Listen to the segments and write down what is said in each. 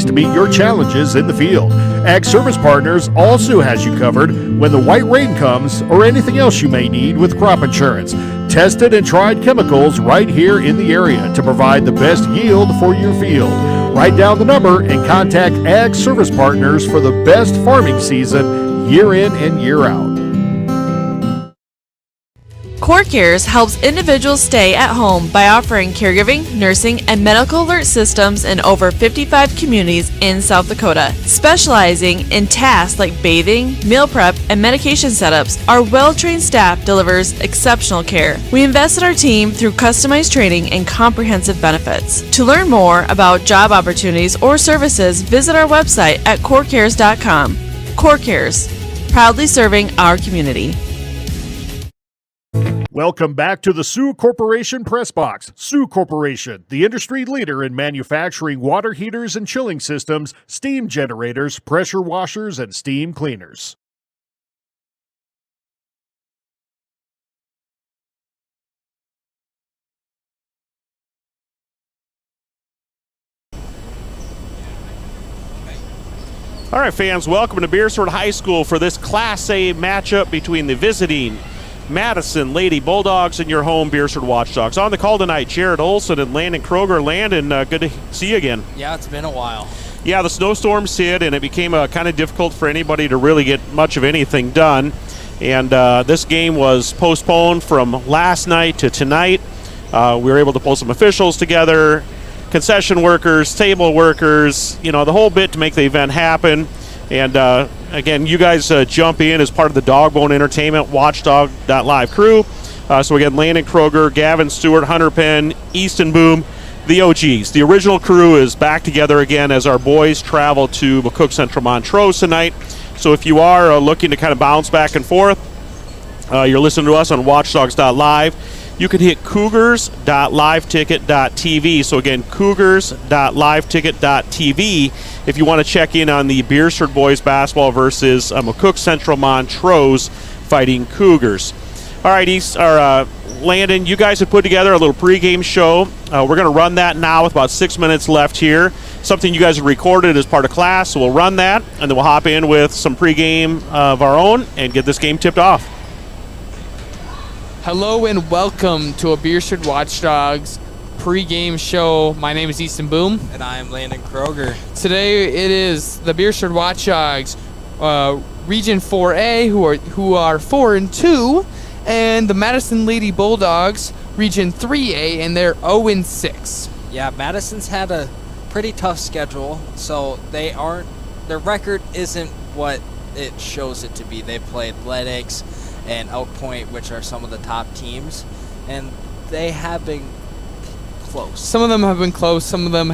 to meet your challenges in the field. Ag Service Partners also has you covered when the white rain comes or anything else you may need with crop insurance. Tested and tried chemicals right here in the area to provide the best yield for your field. Write down the number and contact Ag Service Partners for the best farming season year in and year out. CoreCares helps individuals stay at home by offering caregiving, nursing, and medical alert systems in over 55 communities in South Dakota. Specializing in tasks like bathing, meal prep, and medication setups, our well-trained staff delivers exceptional care. We invest in our team through customized training and comprehensive benefits. To learn more about job opportunities or services, visit our website at corecares.com. CoreCares, proudly serving our community. Welcome back to the Sioux Corporation Press Box. Sioux Corporation, the industry leader in manufacturing water heaters and chilling systems, steam generators, pressure washers, and steam cleaners. All right, fans, welcome to Beersford High School for this Class A matchup between the visiting Madison Lady Bulldogs and your home Beersford Watchdogs. On the call tonight, Jared Olson and Landon Kroger. Landon, good to see you again. Yeah, it's been a while. Yeah, the snowstorms hit, and it became kind of difficult for anybody to really get much of anything done. And this game was postponed from last night to tonight. We were able to pull some officials together, concession workers, table workers, the whole bit to make the event happen. And again, you guys jump in as part of the Dogbone Entertainment Watchdog.live crew. So again, Landon Kroger, Gavin Stewart, Hunter Penn, Easton Boom, the OGs. The original crew is back together again as our boys travel to McCook Central Montrose tonight. So if you are looking to kind of bounce back and forth, you're listening to us on Watchdogs.live. You can hit cougars.liveticket.tv. So again, cougars.liveticket.tv if you want to check in on the Beersford boys basketball versus McCook Central Montrose fighting Cougars. All right, Landon, you guys have put together a little pregame show. We're going to run that now with about 6 minutes left here. Something you guys have recorded as part of class, so we'll run that, and then we'll hop in with some pregame of our own and get this game tipped off. Hello and welcome to a Beersford Watchdogs pregame show. My name is Easton Boom. And I am Landon Kroger. Today it is the Beersford Watchdogs Region 4A who are 4-2, and the Madison Lady Bulldogs Region 3A, and they're 0-6. Yeah, Madison's had a pretty tough schedule, so their record isn't what it shows it to be. They played Athletics and Elk Point, which are some of the top teams, and they have been close. Some of them have been close. Some of them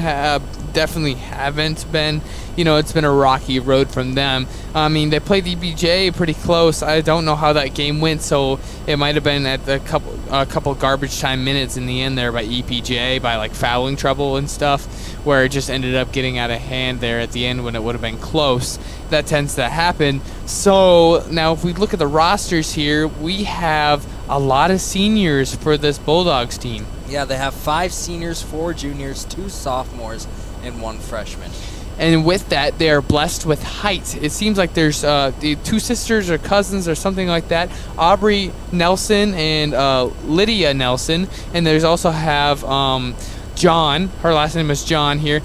definitely haven't been. It's been a rocky road from them. I mean, they played EBJ pretty close. I don't know how that game went, so it might have been at a couple garbage time minutes in the end there by EPJ, by like fouling trouble and stuff, where it just ended up getting out of hand there at the end when it would have been close. That tends to happen. So now if we look at the rosters here, we have a lot of seniors for this Bulldogs team. Yeah, they have 5 seniors, 4 juniors, 2 sophomores, and 1 freshman. And with that, they are blessed with height. It seems like there's the 2 sisters or cousins or something like that, Aubrey Nelson and Lydia Nelson. And there's also have John. Her last name is John here.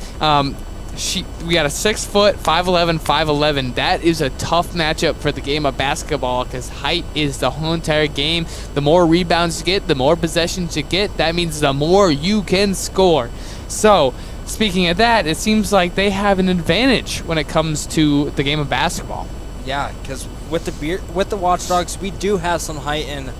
We got a 6', 5'11", 5'11". That is a tough matchup for the game of basketball because height is the whole entire game. The more rebounds you get, the more possessions you get. That means the more you can score. So, speaking of that, it seems like they have an advantage when it comes to the game of basketball. Yeah, because with the Watchdogs, we do have some height in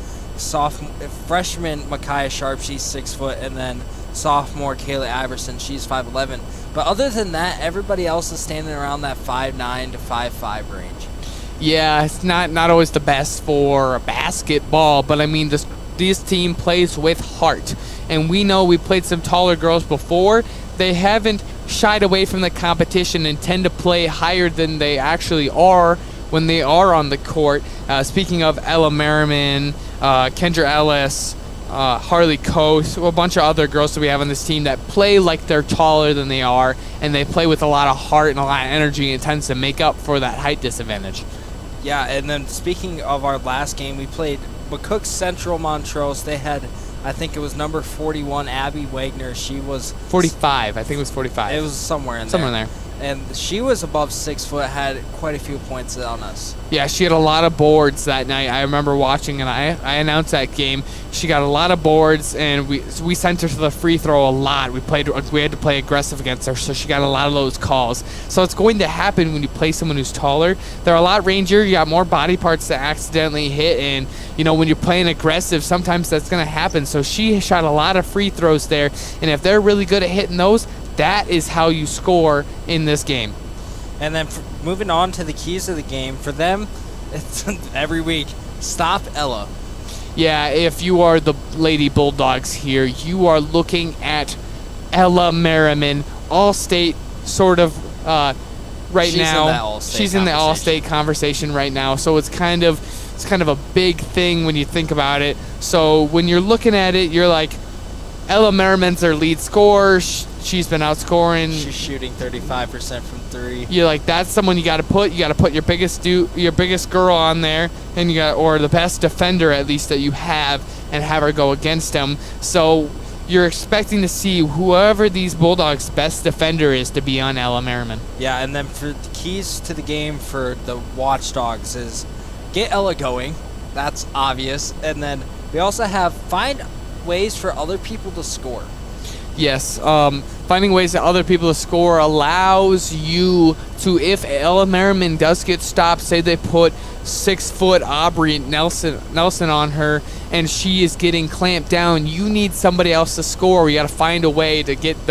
freshman Micaiah Sharp, she's 6 foot, and then sophomore Kayla Iverson, she's 5'11". But other than that, everybody else is standing around that 5'9" to 5'5" range. Yeah, it's not always the best for basketball, but I mean, this team plays with heart. And we know we played some taller girls before. They haven't shied away from the competition and tend to play higher than they actually are when they are on the court. Speaking of Ella Merriman, Kendra Ellis, Harley Coe, so a bunch of other girls that we have on this team that play like they're taller than they are, and they play with a lot of heart and a lot of energy, and it tends to make up for that height disadvantage. Yeah, and then speaking of our last game, we played McCook Central Montrose. They had, I think it was number 41, Abby Wagner. She was 45. I think it was 45. It was somewhere in there. And she was above 6 foot, had quite a few points on us. Yeah, she had a lot of boards that night. I remember watching, and I announced that game. She got a lot of boards, and we sent her to the free throw a lot. We had to play aggressive against her, so she got a lot of those calls. So it's going to happen when you play someone who's taller. They're a lot rangier. You got more body parts to accidentally hit, and when you're playing aggressive, sometimes that's going to happen. So she shot a lot of free throws there, and if they're really good at hitting those, that is how you score in this game. And then moving on to the keys of the game, for them, it's every week, stop Ella. Yeah, if you are the Lady Bulldogs here, you are looking at Ella Merriman, All-State sort of right now. She's in the All-State conversation right now, so it's kind of a big thing when you think about it. So when you're looking at it, you're like, Ella Merriman's their lead scorer. She's been outscoring. She's shooting 35% from 3. You're like, that's someone you got to put. You got to put your biggest girl on there, and or the best defender at least that you have, and have her go against them. So you're expecting to see whoever these Bulldogs' best defender is to be on Ella Merriman. Yeah, and then for the keys to the game for the Watchdogs is get Ella going. That's obvious. And then we also have find ways for other people to score. Yes, finding ways that other people to score allows you to, if Ella Merriman does get stopped, say they put 6 foot Aubrey Nelson on her, and she is getting clamped down, you need somebody else to score. You got to find a way to get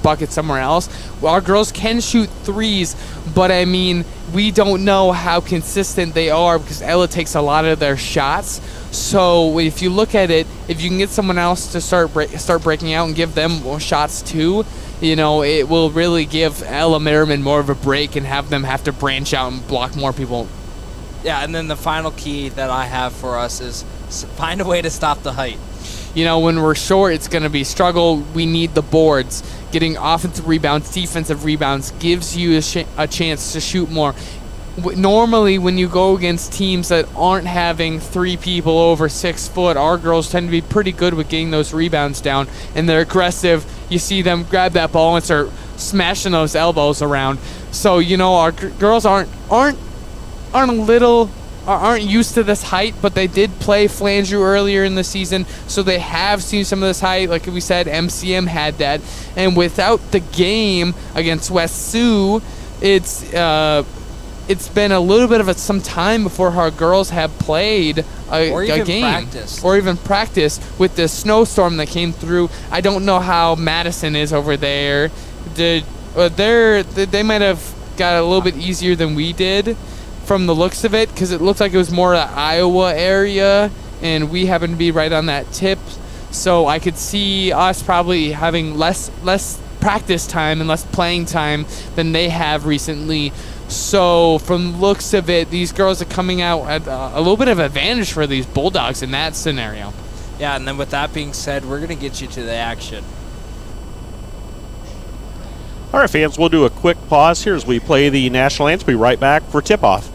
buckets somewhere else. Well, our girls can shoot threes, but I mean, we don't know how consistent they are because Ella takes a lot of their shots. So if you look at it, if you can get someone else to start breaking out and give them more shots too, it will really give Ella Merriman more of a break and have them have to branch out and block more people. Yeah, and then the final key that I have for us is find a way to stop the height. When we're short, it's going to be struggle. We need the boards. Getting offensive rebounds, defensive rebounds gives you a chance to shoot more. Normally, when you go against teams that aren't having 3 people over 6 foot, our girls tend to be pretty good with getting those rebounds down, and they're aggressive. You see them grab that ball and start smashing those elbows around. So our girls aren't used to this height, but they did play Flandreau earlier in the season, so they have seen some of this height. Like we said, MCM had that, and without the game against West Sioux, it's been a little bit of some time before our girls have played a game. Or even practiced with the snowstorm that came through. I don't know how Madison is over there. They might have got a little bit easier than we did from the looks of it, because it looked like it was more the Iowa area, and we happen to be right on that tip. So I could see us probably having less practice time and less playing time than they have recently. So from the looks of it, these girls are coming out at a little bit of advantage for these Bulldogs in that scenario. Yeah, and then with that being said, we're going to get you to the action. All right, fans, we'll do a quick pause here as we play the national anthem. We'll be right back for tip-off.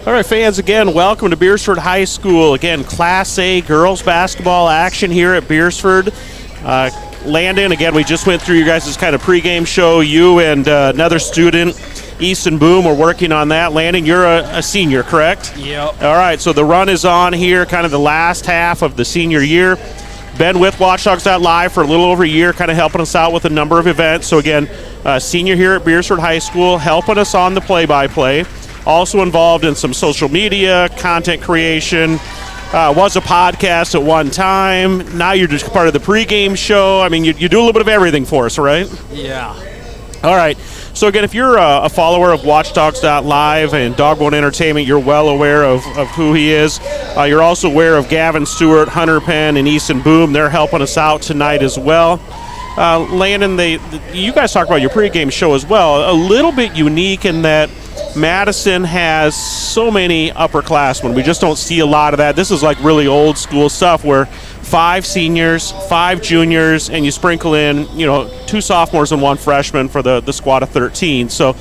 All right, fans, again, welcome to Beersford High School. Again, Class A girls basketball action here at Beersford. Landon, again, we just went through your guys' kind of pregame show. You and another student, Easton Boom, were working on that. Landon, you're a senior, correct? Yep. All right, so the run is on here, kind of the last half of the senior year. Been with Watchdogs.live for a little over a year, kind of helping us out with a number of events. So again, senior here at Beersford High School, helping us on the play-by-play. Also involved in some social media, content creation, was a podcast at one time. Now you're just part of the pregame show. I mean, you do a little bit of everything for us, right? Yeah. All right. So again, if you're a follower of Watchdogs.live and Dogbone Entertainment, you're well aware of who he is. You're also aware of Gavin Stewart, Hunter Penn, and Easton Boom. They're helping us out tonight as well. Landon, you guys talk about your pregame show as well. A little bit unique in that Madison has so many upperclassmen. We just don't see a lot of that. This is like really old school stuff where 5 seniors, 5 juniors, and you sprinkle in, 2 sophomores and 1 freshman for the squad of 13. So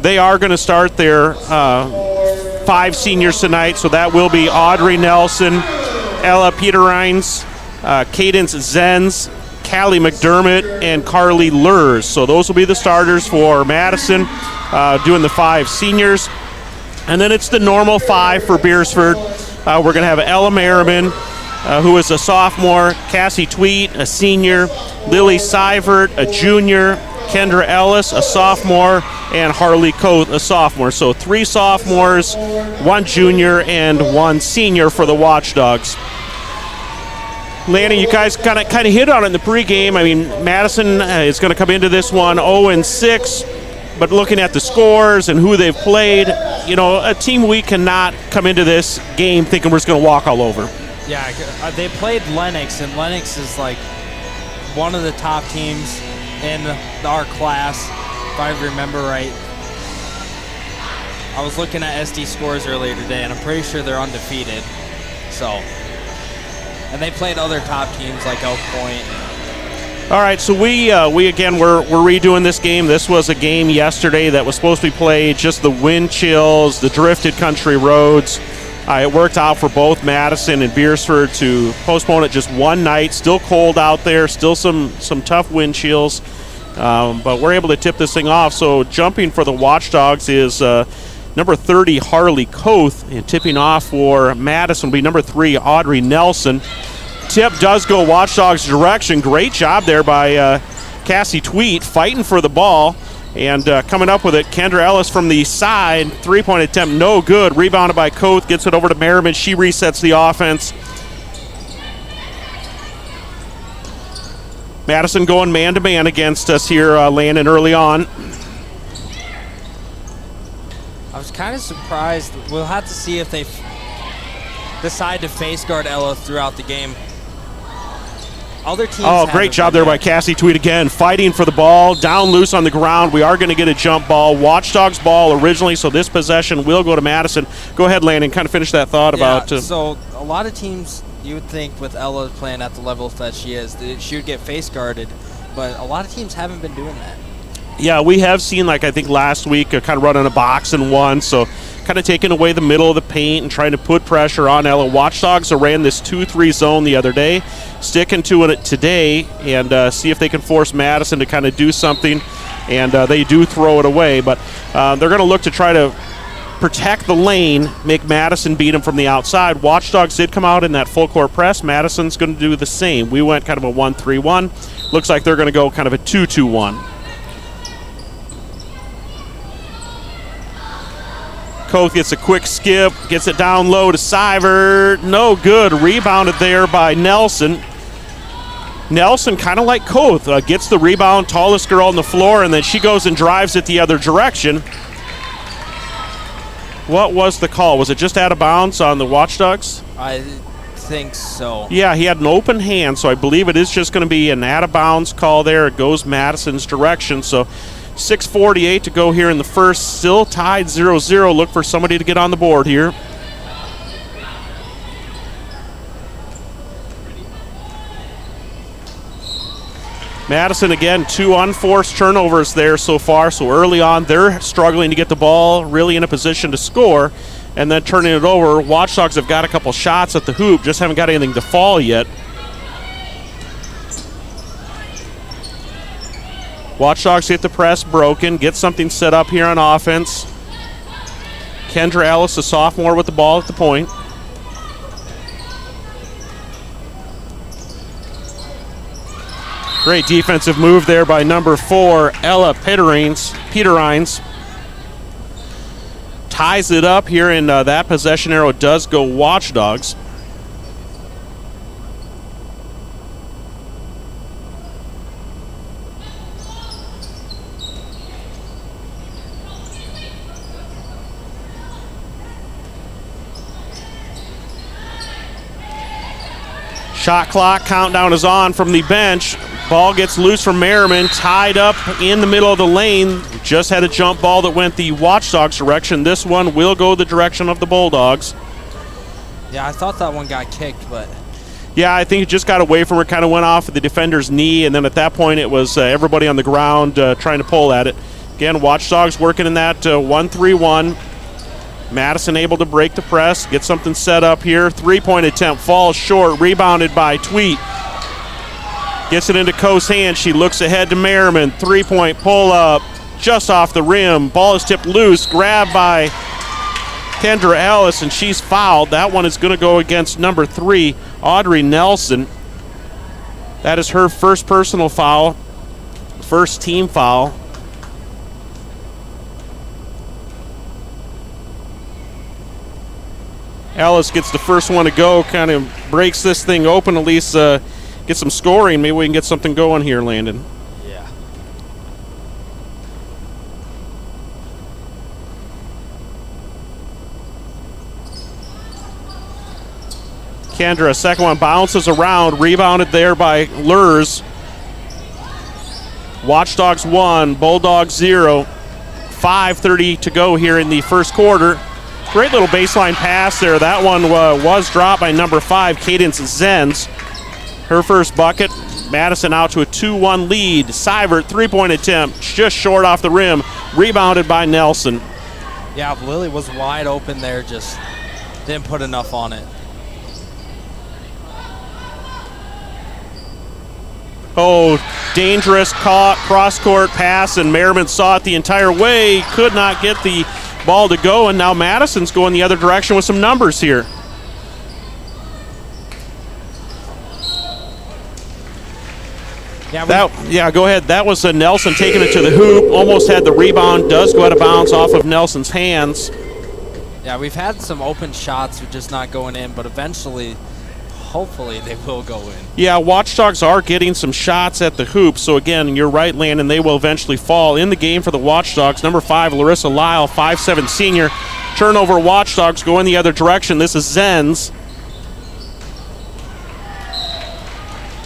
they are going to start their 5 seniors tonight. So that will be Audrey Nelson, Ella Peterines, Cadence Zenz, Callie McDermott, and Carly Lurs. So those will be the starters for Madison, doing the 5 seniors. And then it's the normal 5 for Beersford. We're going to have Ella Merriman, who is a sophomore, Cassie Tweet, a senior, Lily Seivert, a junior, Kendra Ellis, a sophomore, and Harley Coth, a sophomore. So 3 sophomores, 1 junior, and 1 senior for the Watchdogs. Landon, you guys kind of hit on it in the pregame. I mean, Madison is going to come into this one 0-6, but looking at the scores and who they've played, a team we cannot come into this game thinking we're just going to walk all over. Yeah, they played Lennox, and Lennox is like one of the top teams in our class, if I remember right. I was looking at SD scores earlier today, and I'm pretty sure they're undefeated. So. And they played other top teams like Elk Point. All right, so we again, we're redoing this game. This was a game yesterday that was supposed to be played, just the wind chills, the drifted country roads. It worked out for both Madison and Beersford to postpone it just one night. Still cold out there, still some tough wind chills, but we're able to tip this thing off. So jumping for the Watchdogs is number 30, Harley Coth, and tipping off for Madison will be number 3, Audrey Nelson. Tip does go Watchdogs' direction. Great job there by Cassie Tweet, fighting for the ball, and coming up with it, Kendra Ellis from the side. 3-point attempt, no good. Rebounded by Coth, gets it over to Merriman. She resets the offense. Madison going man-to-man against us here, Landon, early on. I was kind of surprised. We'll have to see if they decide to face guard Ella throughout the game. Other teams. Great job there by Cassie Tweet again, fighting for the ball, down loose on the ground. We are going to get a jump ball. Watchdogs ball originally, so this possession will go to Madison. Go ahead, Landon, kind of finish that thought about. So a lot of teams, you would think with Ella playing at the level that she is, that she would get face guarded, but a lot of teams haven't been doing that. Yeah, we have seen, I think last week, kind of running a box and one, so kind of taking away the middle of the paint and trying to put pressure on Ella. Watchdogs ran this 2-3 zone the other day, sticking to it today, and see if they can force Madison to kind of do something, and they do throw it away, but they're going to look to try to protect the lane, make Madison beat them from the outside. Watchdogs did come out in that full court press. Madison's going to do the same. We went kind of a 1-3-1. Looks like they're going to go kind of a 2-2-1. Coth gets a quick skip, gets it down low to Seivert. No good. Rebounded there by Nelson. Nelson, kind of like Coth, gets the rebound, tallest girl on the floor, and then she goes and drives it the other direction. What was the call? Was it just out of bounds on the Watchdogs? I think so. Yeah, he had an open hand, so I believe it is just going to be an out of bounds call there. It goes Madison's direction, so 6:48 to go here in the first. Still tied 0-0. Look for somebody to get on the board here. Madison, again, 2 unforced turnovers there so far. So early on, they're struggling to get the ball really in a position to score. and then turning it over. Watchdogs have got a couple shots at the hoop, just haven't got anything to fall yet. Watchdogs get the press broken, get something set up here on offense. Kendra Ellis, a sophomore, with the ball at the point. Great defensive move there by number 4, Ella Peterines. Ties it up here, and that possession arrow does go Watchdogs. Shot clock countdown is on from the bench. Ball gets loose from Merriman, tied up in the middle of the lane. Just had a jump ball that went the Watchdogs direction. This one will go the direction of the Bulldogs. Yeah, I thought that one got kicked, but... Yeah, I think it just got away from her, kind of went off of the defender's knee, and then at that point it was everybody on the ground trying to pull at it. Again, Watchdogs working in that 1-3-1. Madison able to break the press, get something set up here. Three-point attempt falls short, rebounded by Tweet. Gets it into Coe's hand. She looks ahead to Merriman. Three-point pull-up just off the rim. Ball is tipped loose, grabbed by Kendra Ellis, and she's fouled. That one is going to go against number 3, Audrey Nelson. That is her first personal foul, first team foul. Ellis gets the first one to go, kind of breaks this thing open, at least get some scoring. Maybe we can get something going here, Landon. Yeah. Kendra, second one bounces around, rebounded there by Lurs. Watchdogs 1, Bulldogs 0. 5:30 to go here in the first quarter. Great little baseline pass there. That one was dropped by number 5, Cadence Zenz. Her first bucket. Madison out to a 2-1 lead. Seibert, three-point attempt, just short off the rim. Rebounded by Nelson. Yeah, Lily was wide open there, just didn't put enough on it. Oh, dangerous cross-court pass, and Merriman saw it the entire way. Could not get the ball to go, and now Madison's going the other direction with some numbers here. Yeah, go ahead. That was Nelson taking it to the hoop. Almost had the rebound. Does go out of bounds off of Nelson's hands. Yeah, we've had some open shots just not going in, but eventually, hopefully, they will go in. Yeah, Watchdogs are getting some shots at the hoop. So, again, you're right, Landon, they will eventually fall. In the game for the Watchdogs, number 5, Larissa Lyle, 5'7" senior. Turnover, Watchdogs going the other direction. This is Zenz.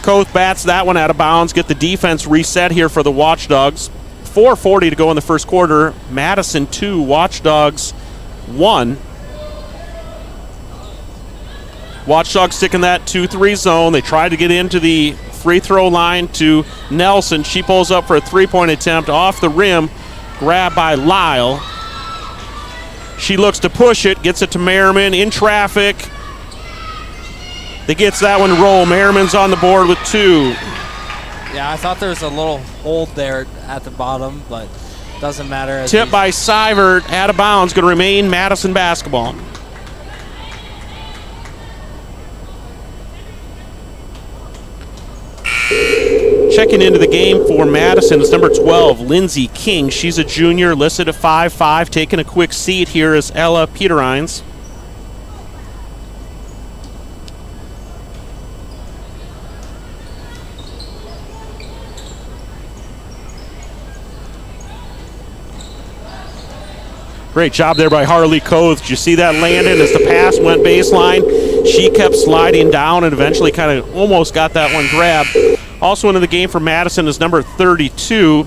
Koth bats that one out of bounds. Get the defense reset here for the Watchdogs. 4:40 to go in the first quarter. Madison 2, Watchdogs 1. Watchdogs stick in that 2-3 zone. They try to get into the free throw line to Nelson. She pulls up for a three-point attempt off the rim. Grabbed by Lyle. She looks to push it. Gets it to Merriman in traffic. They gets that one to roll. Merriman's on the board with 2. Yeah, I thought there was a little hold there at the bottom, but doesn't matter. Tip by Seibert, out of bounds. Going to remain Madison basketball. Checking into the game for Madison is number 12, Lindsey King. She's a junior, listed at 5'5", taking a quick seat here is Ella Peterines. Great job there by Harley Koth. Did you see that, Landon, as the pass went baseline? She kept sliding down and eventually kind of almost got that one grabbed. Also into the game for Madison is number 32,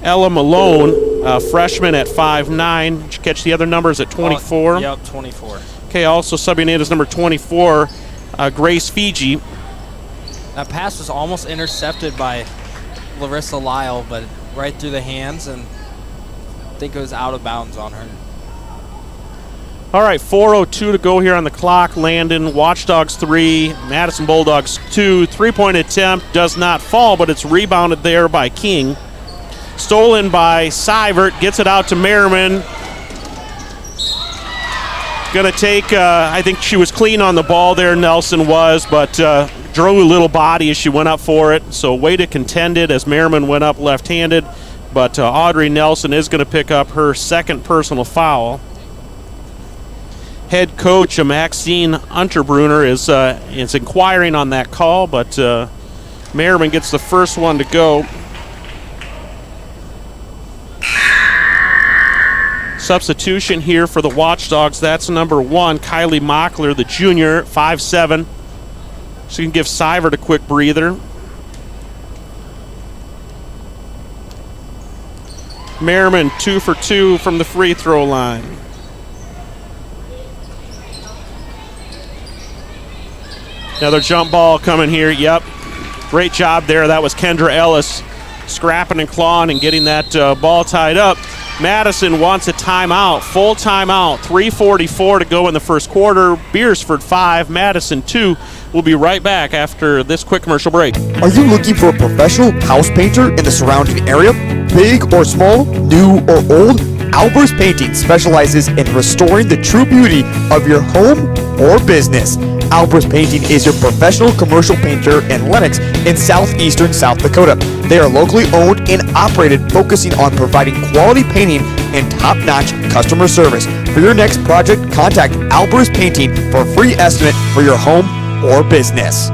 Ella Malone, a freshman at 5'9". Did you catch the other numbers at 24? Yep, 24. Okay, also subbing in is number 24, Grace Fiji. That pass was almost intercepted by Larissa Lyle, but right through the hands, and I think it was out of bounds on her. All right, 4:02 to go here on the clock. Landon, Watchdogs 3, Madison Bulldogs 2. Three-point attempt does not fall, but it's rebounded there by King. Stolen by Seivert, gets it out to Merriman. Going to take, I think she was clean on the ball there, Nelson was, but drew a little body as she went up for it. So way to contend it as Merriman went up left-handed. But Audrey Nelson is going to pick up her second personal foul. Head coach Maxine Unterbrunner is inquiring on that call, but Merriman gets the first one to go. Substitution here for the Watchdogs. That's number 1, Kylie Mockler, the junior, 5'7". So you can give Seivert a quick breather. Merriman 2 for 2 from the free throw line. Another jump ball coming here. Yep. Great job there. That was Kendra Ellis scrapping and clawing and getting that ball tied up. Madison wants a timeout, full timeout. 3:44 to go in the first quarter. Beersford 5, Madison 2. We'll be right back after this quick commercial break. Are you looking for a professional house painter in the surrounding area? Big or small, new or old, Albers Painting specializes in restoring the true beauty of your home or business. Albers Painting is your professional commercial painter in Lenox in southeastern South Dakota. They are locally owned and operated, focusing on providing quality painting and top-notch customer service. For your next project, contact Albers Painting for a free estimate for your home or business.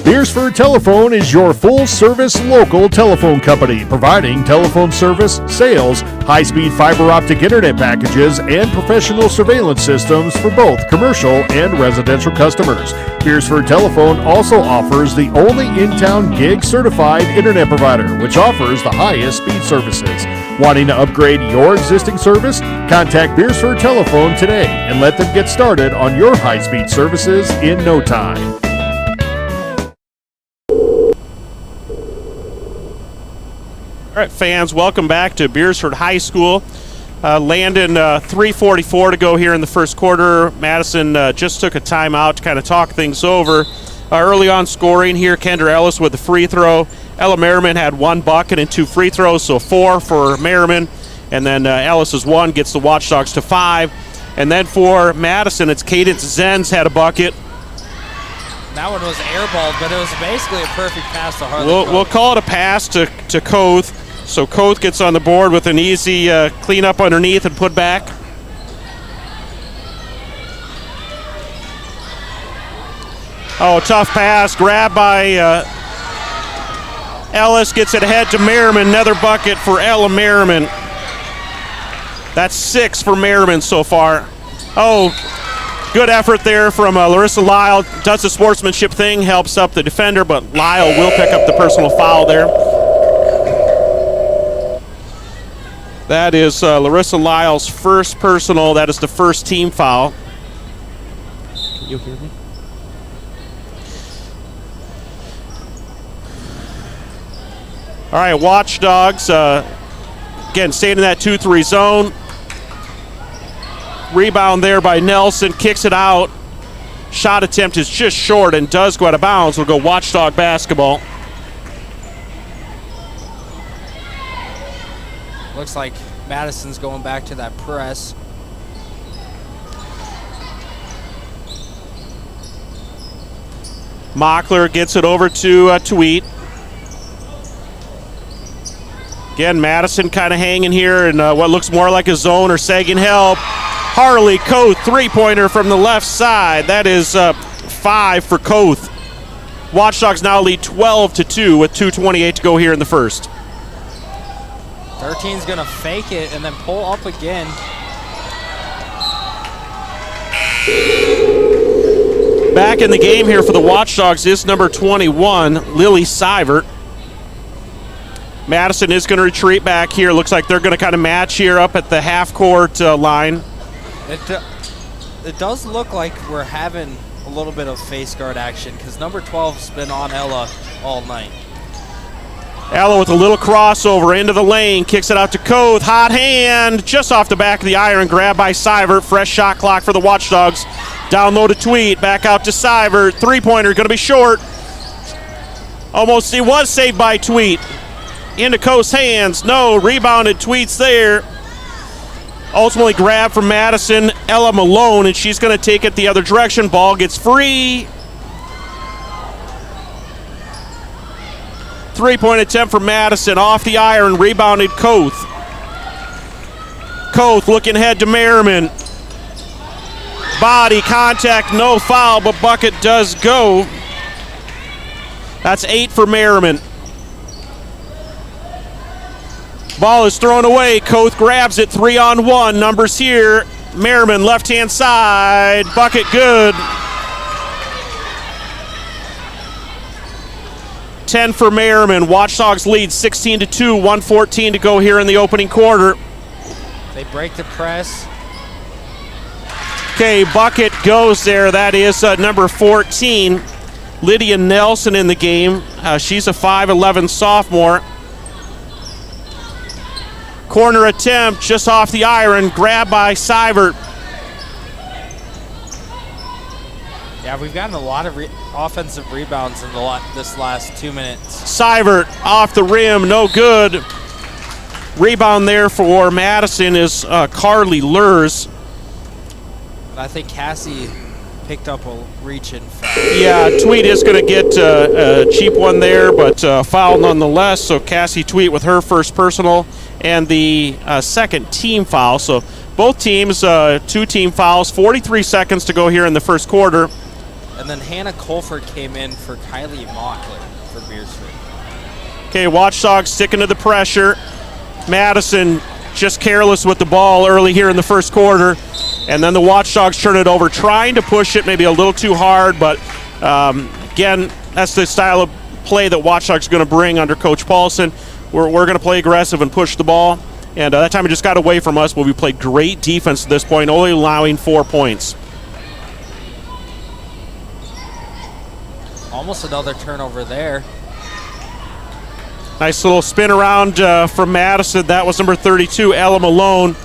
Beersford Telephone is your full-service local telephone company, providing telephone service, sales, high-speed fiber optic internet packages, and professional surveillance systems for both commercial and residential customers. Beersford Telephone also offers the only in-town gig-certified internet provider, which offers the highest speed services. Wanting to upgrade your existing service? Contact Beersford Telephone today and let them get started on your high-speed services in no time. All right, fans, welcome back to Beersford High School. Landon, 3:44 to go here in the first quarter. Madison just took a timeout to kind of talk things over. Early on scoring here, Kendra Ellis with the free throw. Ella Merriman had 1 bucket and 2 free throws, so 4 for Merriman. And then Ellis's 1 gets the Watchdogs to 5. And then for Madison, it's Cadence Zenz had a bucket. That one was airballed, but it was basically a perfect pass to Harley. We'll call it a pass to Koth. So Koth gets on the board with an easy clean up underneath and put back. Oh, tough pass. Grabbed by Ellis. Gets it ahead to Merriman. Another bucket for Ella Merriman. That's 6 for Merriman so far. Oh, good effort there from Larissa Lyle. Does the sportsmanship thing. Helps up the defender, but Lyle will pick up the personal foul there. That is Larissa Lyle's first personal. That is the first team foul. Can you hear me? All right, Watchdogs, again, staying in that 2-3 zone. Rebound there by Nelson, kicks it out. Shot attempt is just short and does go out of bounds. We'll go Watchdog basketball. Looks like Madison's going back to that press. Mockler gets it over to Tweet. Again, Madison kind of hanging here in what looks more like a zone or sagging help. Harley Koth, three-pointer from the left side. That is 5 for Koth. Watchdogs now lead 12-2 with 2:28 to go here in the first. 13's going to fake it and then pull up again. Back in the game here for the Watchdogs is number 21, Lily Seivert. Madison is going to retreat back here. Looks like they're going to kind of match here up at the half-court line. It does look like we're having a little bit of face guard action because number 12's been on Ella all night. Ella with a little crossover into the lane, kicks it out to Koth. Hot hand, just off the back of the iron, grabbed by Seivert. Fresh shot clock for the Watchdogs. Down low to Tweet, back out to Seivert. Three-pointer going to be short. Almost, he was saved by Tweet. Into Koth's hands, no, rebounded, Tweet's there. Ultimately grabbed from Madison, Ella Malone, and she's going to take it the other direction. Ball gets free. Three-point attempt for Madison, off the iron, rebounded Koth. Koth looking ahead to Merriman. Body contact, no foul, but bucket does go. That's 8 for Merriman. Ball is thrown away. Koth grabs it, 3-on-1. Numbers here. Merriman, left-hand side. Bucket good. 10 for Merriman. Watchdogs lead 16-2. 1:14 to go here in the opening quarter. They break the press. Okay, bucket goes there. That is number 14. Lydia Nelson in the game. She's a 5'11 sophomore. Corner attempt just off the iron, grabbed by Seivert. Yeah, we've gotten a lot of offensive rebounds in this last 2 minutes. Seivert off the rim, no good. Rebound there for Madison is Carly Lurs. I think Cassie picked up a reach-in foul. Yeah, Tweet is going to get a cheap one there, but foul nonetheless. So Cassie Tweet with her first personal and the second team foul. So both teams, 2 team fouls, 43 seconds to go here in the first quarter. And then Hannah Colford came in for Kylie Mockler for Beersford. Okay, Watchdogs sticking to the pressure. Madison just careless with the ball early here in the first quarter. And then the Watchdogs turn it over, trying to push it maybe a little too hard. But again, that's the style of play that Watchdogs are going to bring under Coach Paulson. We're going to play aggressive and push the ball. And that time it just got away from us, but we played great defense at this point, only allowing 4 points. Almost another turnover there. Nice little spin around from Madison. That was number 32, Ella Malone.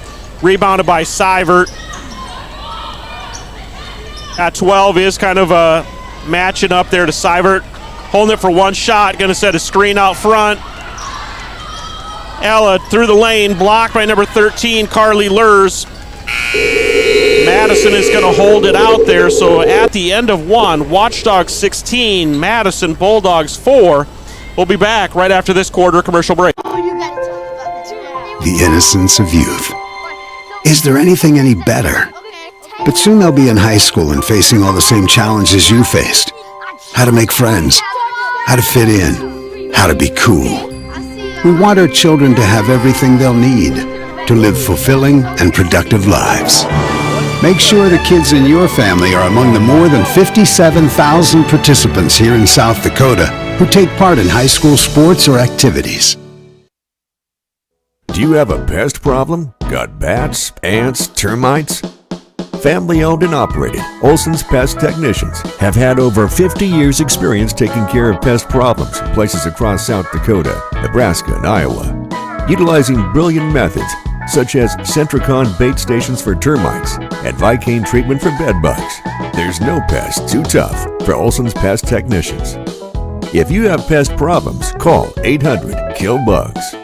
Rebounded by Seivert. At 12 is kind of matching up there to Seivert. Holding it for one shot. Going to set a screen out front. Ella through the lane. Blocked by number 13, Carly Lurs. Madison is going to hold it out there. So at the end of one, Watchdogs 16, Madison Bulldogs 4. We'll be back right after this quarter commercial break. The innocence of youth. Is there anything any better? But soon they'll be in high school and facing all the same challenges you faced. How to make friends, how to fit in, how to be cool. We want our children to have everything they'll need to live fulfilling and productive lives. Make sure the kids in your family are among the more than 57,000 participants here in South Dakota who take part in high school sports or activities. Do you have a pest problem? Got bats, ants, termites? Family owned and operated, Olson's Pest Technicians have had over 50 years experience taking care of pest problems in places across South Dakota, Nebraska, and Iowa. Utilizing brilliant methods such as Centricon bait stations for termites and Vicane treatment for bed bugs. There's no pest too tough for Olson's Pest Technicians. If you have pest problems, call 800-KILL-BUGS.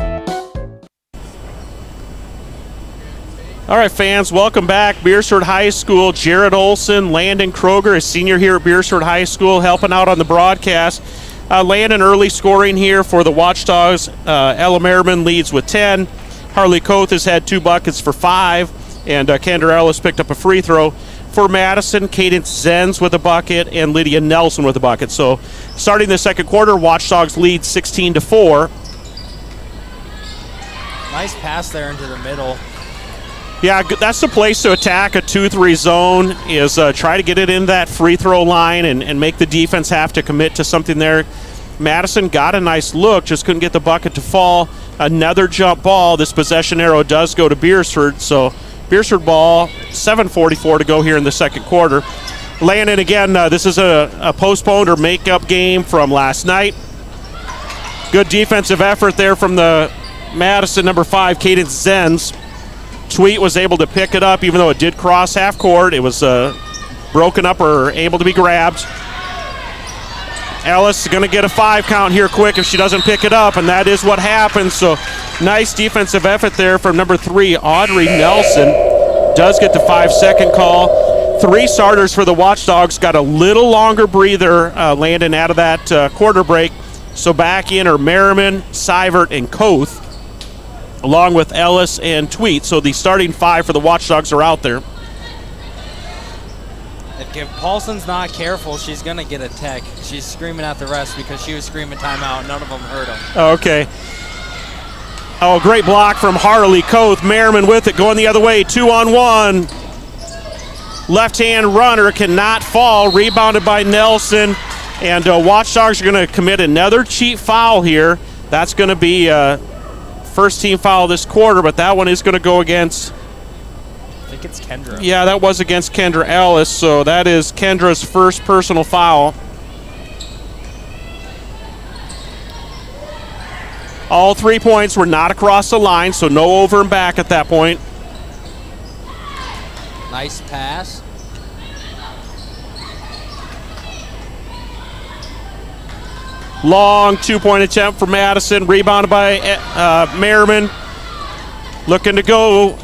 All right, fans, welcome back. Beersford High School. Jared Olson, Landon Kroger, a senior here at Beersford High School, helping out on the broadcast. Landon early scoring here for the Watchdogs. Ella Merriman leads with 10. Harley Koth has had 2 buckets for 5. And Kendra Ellis picked up a free throw. For Madison, Cadence Zenz with a bucket and Lydia Nelson with a bucket. So starting the second quarter, Watchdogs lead 16-4. Nice pass there into the middle. Yeah, that's the place to attack a 2-3 zone, is try to get it in that free throw line and make the defense have to commit to something there. Madison got a nice look, just couldn't get the bucket to fall. Another jump ball. This possession arrow does go to Beersford, so Beersford ball, 7:44 to go here in the second quarter. Landon, again, this is a postponed or make-up game from last night. Good defensive effort there from the Madison number 5, Cadence Zenz. Tweet was able to pick it up, even though it did cross half court. It was broken up or able to be grabbed. Ellis is going to get a 5 count here quick if she doesn't pick it up, and that is what happens. So nice defensive effort there from number 3, Audrey Nelson. Does get the 5-second call. 3 starters for the Watchdogs. Got a little longer breather landing out of that quarter break. So back in are Merriman, Seivert, and Koth, along with Ellis and Tweet. So the starting 5 for the Watchdogs are out there. If Paulson's not careful, she's going to get a tech. She's screaming at the refs because she was screaming timeout. None of them heard him. Okay. Oh, great block from Harley Koth. Merriman with it, going the other way. 2-on-1. Left-hand runner cannot fall. Rebounded by Nelson. And Watchdogs are going to commit another cheap foul here. That's going to be first team foul this quarter, but that one is going to go against... I think it's Kendra. Yeah, that was against Kendra Ellis, so that is Kendra's first personal foul. All 3 points were not across the line, so no over and back at that point. Nice pass. Long 2-point attempt for Madison, rebounded by Merriman. Looking to go.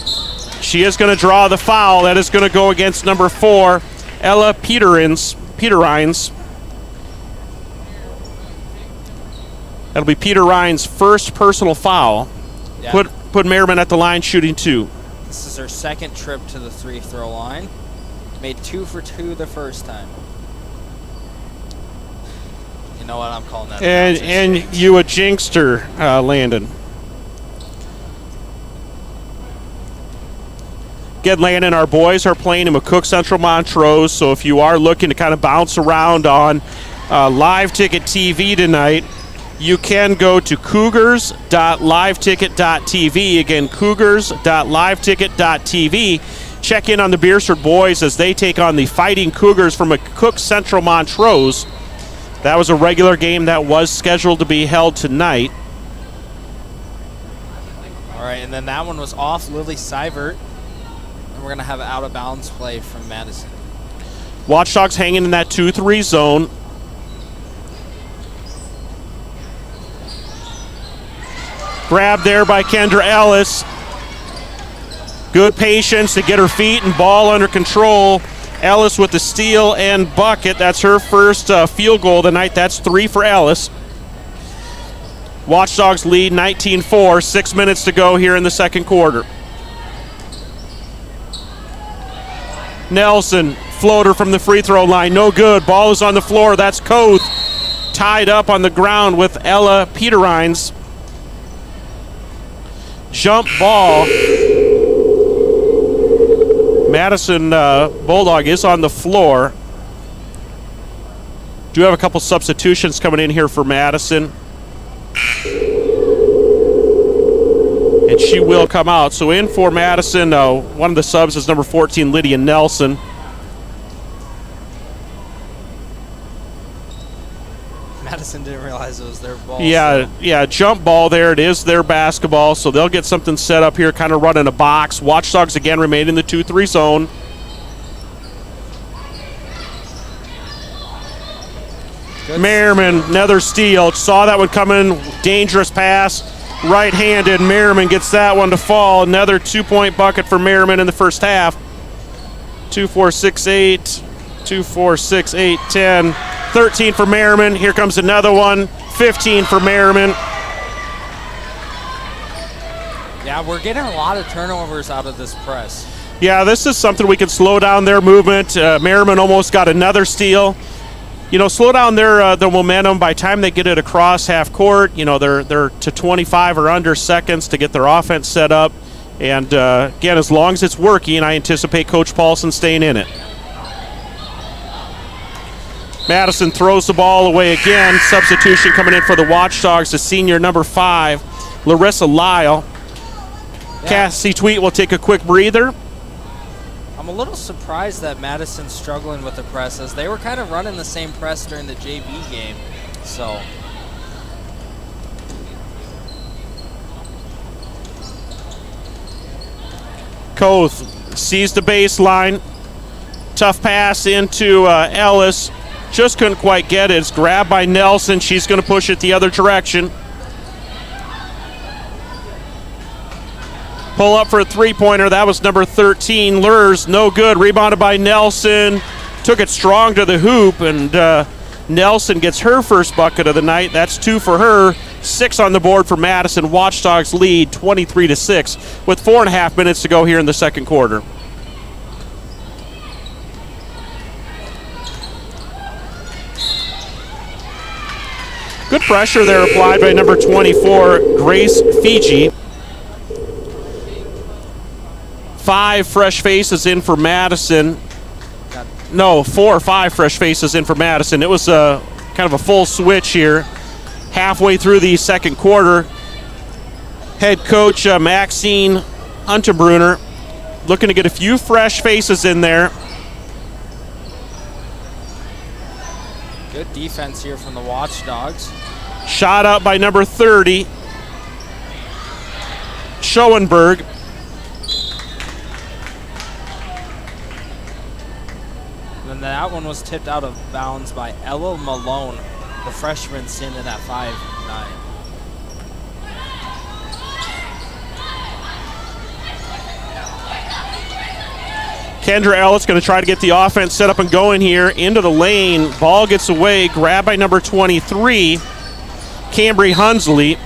She is going to draw the foul. That is going to go against number 4, Ella Peterines. That'll be Peter Ryan's first personal foul. Yeah. Put Merriman at the line, shooting 2. This is her second trip to the free-throw line. Made 2 for 2 the first time. You know what I'm calling that? And you a jinxter, Landon. Again, Landon, our boys are playing in McCook Central Montrose, so if you are looking to kind of bounce around on live ticket TV tonight, you can go to cougars.liveticket.tv. Again, cougars.liveticket.tv. Check in on the Beersford boys as they take on the Fighting Cougars from McCook Central Montrose. That was a regular game that was scheduled to be held tonight. All right, and then that one was off Lily Seivert. And we're going to have out-of-bounds play from Madison. Watchdogs hanging in that 2-3 zone. Grab there by Kendra Ellis. Good patience to get her feet and ball under control. Ellis with the steal and bucket. That's her first field goal of the night. That's 3 for Ellis. Watchdogs lead 19-4. 6 minutes to go here in the second quarter. Nelson, floater from the free throw line. No good. Ball is on the floor. That's Koth. Tied up on the ground with Ella Peterines. Jump ball. Madison Bulldog is on the floor. Do have a couple substitutions coming in here for Madison. And she will come out. So in for Madison, one of the subs is number 14, Lydia Nelson. Madison didn't realize it was their ball. Yeah, jump ball there. It is their basketball, so they'll get something set up here, kind of running a box. Watchdogs again remain in the 2-3 zone. Good. Merriman, another steal. Saw that one coming. Dangerous pass. Right-handed. Merriman gets that one to fall. Another 2-point bucket for Merriman in the first half. 2-4-6-8. 2-4-6-8, 10. 13 for Merriman. Here comes another one. 15 for Merriman. Yeah, we're getting a lot of turnovers out of this press. Yeah, this is something we can slow down their movement. Merriman almost got another steal. You know, slow down their momentum. By the time they get it across half court, you know, they're to 25 or under seconds to get their offense set up. And again, as long as it's working, I anticipate Coach Paulson staying in it. Madison throws the ball away again. Substitution coming in for the Watchdogs, the senior number 5, Larissa Lyle. Yeah. Cassie Tweet will take a quick breather. I'm a little surprised that Madison's struggling with the presses. They were kind of running the same press during the JV game. So Koth sees the baseline. Tough pass into Ellis. Just couldn't quite get it. It's grabbed by Nelson. She's going to push it the other direction. Pull up for a three-pointer. That was number 13. Lures, no good. Rebounded by Nelson. Took it strong to the hoop, and Nelson gets her first bucket of the night. That's 2 for her. 6 on the board for Madison. Watchdogs lead 23-6 with 4.5 minutes to go here in the second quarter. Good pressure there applied by number 24, Grace Fiji. 5 fresh faces in for Madison. No, 4 or 5 fresh faces in for Madison. It was kind of a full switch here. Halfway through the second quarter, head coach Maxine Unterbrunner looking to get a few fresh faces in there. Good defense here from the Watchdogs. Shot up by number 30, Schoenberg. And that one was tipped out of bounds by Ella Malone, the freshman standing at 5'9". Kendra Ellis going to try to get the offense set up and going here into the lane. Ball gets away, grabbed by number 23, Cambry Hunsley.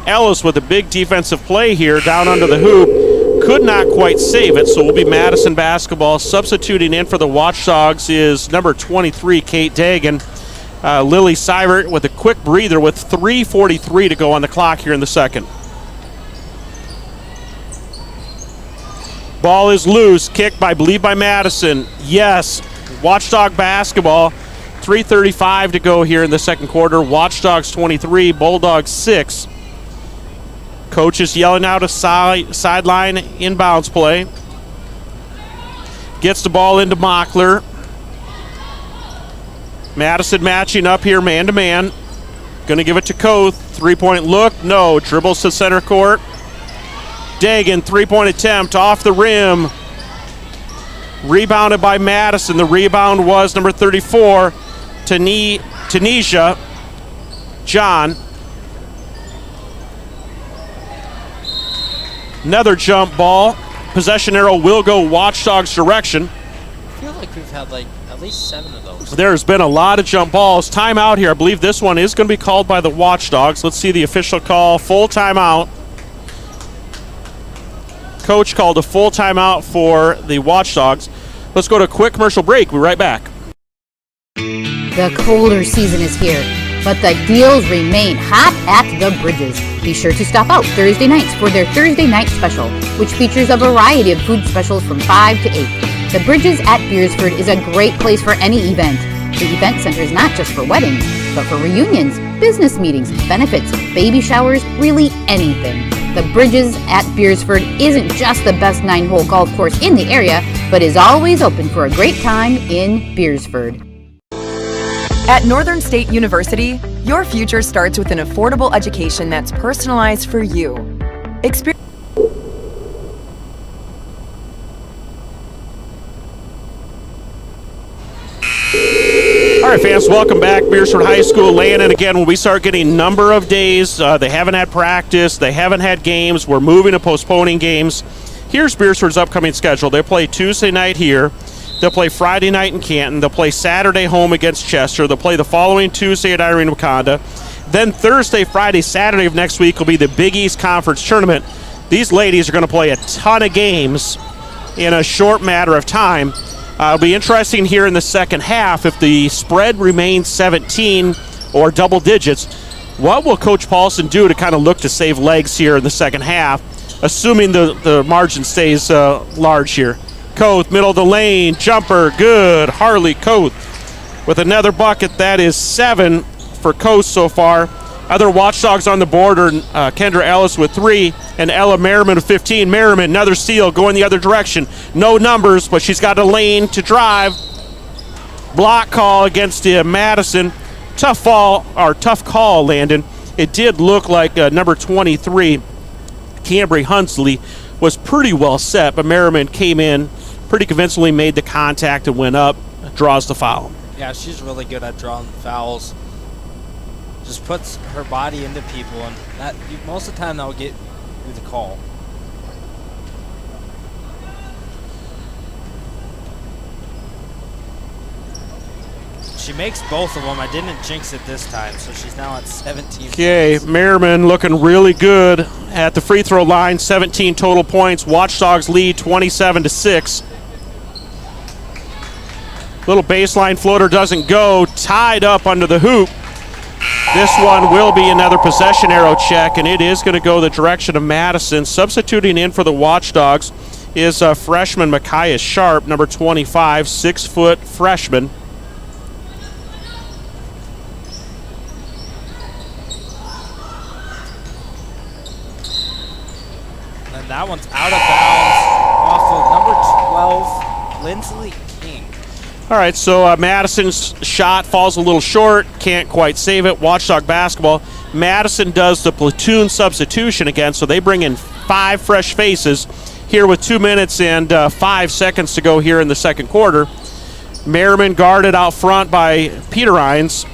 Ellis with a big defensive play here down under the hoop. Could not quite save it, so will be Madison basketball. Substituting in for the Watchdogs is number 23, Kate Dagan. Lily Seibert with a quick breather with 3:43 to go on the clock here in the second. Ball is loose, kicked by, I believe, by Madison. Yes, Watchdog basketball. 3:35 to go here in the second quarter. Watchdogs 23, Bulldogs 6. Coach is yelling out a sideline inbounds play. Gets the ball into Mockler. Madison matching up here man-to-man. Going to give it to Koth. Three-point look. No. Dribbles to center court. Dagan, three-point attempt off the rim. Rebounded by Madison. The rebound was number 34, Tanisha John. Another jump ball. Possession arrow will go Watchdogs direction. I feel like we've had like at least 7 of those. There's been a lot of jump balls. Timeout here. I believe this one is going to be called by the Watchdogs. Let's see the official call. Full timeout. Coach called a full timeout for the Watchdogs. Let's go to a quick commercial break. We'll be right back. The colder season is here, but the deals remain hot at the Bridges. Be sure to stop out Thursday nights for their Thursday night special, which features a variety of food specials from 5 to 8. The Bridges at Beersford is a great place for any event. The event center is not just for weddings, but for reunions, business meetings, benefits, baby showers, really anything. The Bridges at Beersford isn't just the best 9-hole golf course in the area, but is always open for a great time in Beersford. At Northern State University, your future starts with an affordable education that's personalized for you. All right, fans, welcome back. Beersford High School laying in again when we start getting number of days. They haven't had practice. They haven't had games. We're moving to postponing games. Here's Beersford's upcoming schedule. They play Tuesday night here. They'll play Friday night in Canton. They'll play Saturday home against Chester. They'll play the following Tuesday at Irene Wakanda. Then Thursday, Friday, Saturday of next week will be the Big East Conference Tournament. These ladies are going to play a ton of games in a short matter of time. It'll be interesting here in the second half if the spread remains 17 or double digits. What will Coach Paulson do to kind of look to save legs here in the second half, assuming the margin stays large here? Koth, middle of the lane, jumper, good. Harley Koth with another bucket. That is 7 for Koth so far. Other Watchdogs on the board are Kendra Ellis with 3 and Ella Merriman with 15. Merriman, another steal going the other direction. No numbers, but she's got a lane to drive. Block call against Madison. Tough call, Landon. It did look like number 23, Cambry Hunsley, was pretty well set, but Merriman came in pretty convincingly, made the contact and went up, draws the foul. Yeah, she's really good at drawing fouls. Just puts her body into people, and that most of the time that will get you the call. She makes both of them. I didn't jinx it this time, so she's now at 17 Okay, points. Merriman looking really good at the free throw line, 17 total points. Watchdogs lead 27-6. Little baseline floater doesn't go, tied up under the hoop. This one will be another possession arrow check, and it is going to go the direction of Madison. Substituting in for the Watchdogs is freshman Micaiah Sharp, number 25, 6-foot freshman. And that one's out of bounds off of number 12, Lindsley King. All right, so Madison's shot falls a little short, can't quite save it. Watchdog basketball. Madison does the platoon substitution again, so they bring in 5 fresh faces here with 2 minutes and 5 seconds to go here in the second quarter. Merriman guarded out front by Peterines.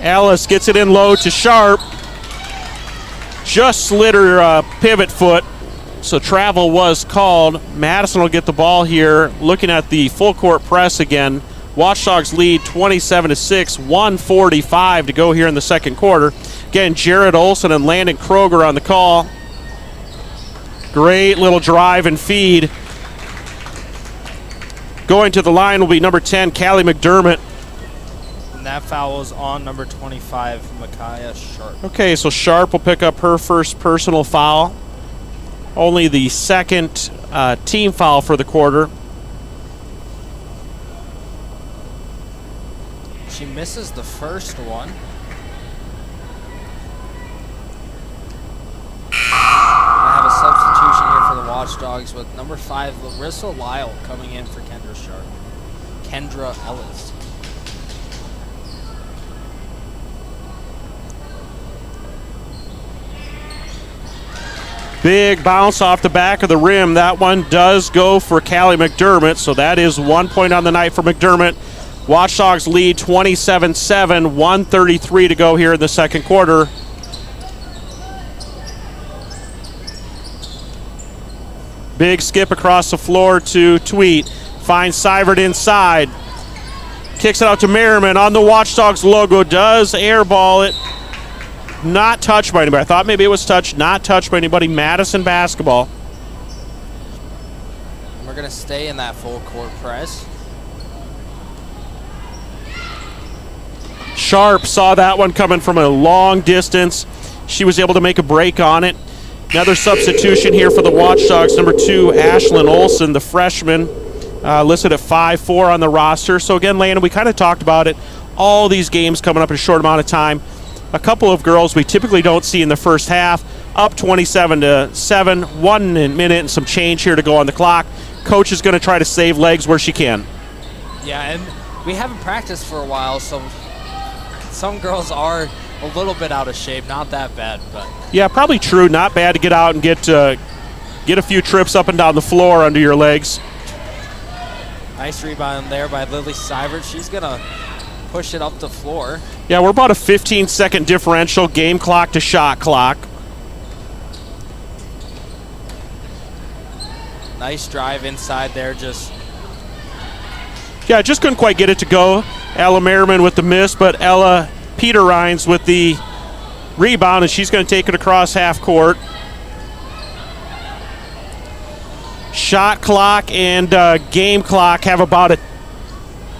Ellis gets it in low to Sharp. Just slid her pivot foot, so travel was called. Madison will get the ball here. Looking at the full court press again. Watchdogs lead 27-6, 1:45 to go here in the second quarter. Again, Jared Olson and Landon Kroger on the call. Great little drive and feed. Going to the line will be number 10, Callie McDermott. And that foul is on number 25, Micaiah Sharp. Okay, so Sharp will pick up her first personal foul. Only the second team foul for the quarter. She misses the first one. I have a substitution here for the Watchdogs with number 5, Larissa Lyle, coming in for Kendra Ellis. Big bounce off the back of the rim. That one does go for Callie McDermott, so that is 1 point on the night for McDermott. Watchdogs lead 27-7, 1:33 to go here in the second quarter. Big skip across the floor to Tweet. Finds Seivert inside. Kicks it out to Merriman on the Watchdogs logo. Does airball it. Not touched by anybody. I thought maybe it was touched. Not touched by anybody. Madison basketball. And we're going to stay in that full court press. Sharp saw that one coming from a long distance. She was able to make a break on it. Another substitution here for the Watchdogs. Number 2, Ashlyn Olson, the freshman, listed at 5'4" on the roster. So again, Landon, we kind of talked about it. All these games coming up in a short amount of time. A couple of girls we typically don't see in the first half. Up 27-7, 1 minute and some change here to go on the clock. Coach is going to try to save legs where she can. Yeah, and we haven't practiced for a while, so some girls are a little bit out of shape. Not that bad, but yeah, probably true. Not bad to get out and get a few trips up and down the floor under your legs. Nice rebound there by Lily Seivert. She's going to push it up the floor. Yeah, we're about a 15-second differential, game clock to shot clock. Nice drive inside there, just couldn't quite get it to go. Ella Merriman with the miss, but Ella Peterines with the rebound, and she's going to take it across half court. Shot clock and game clock have about a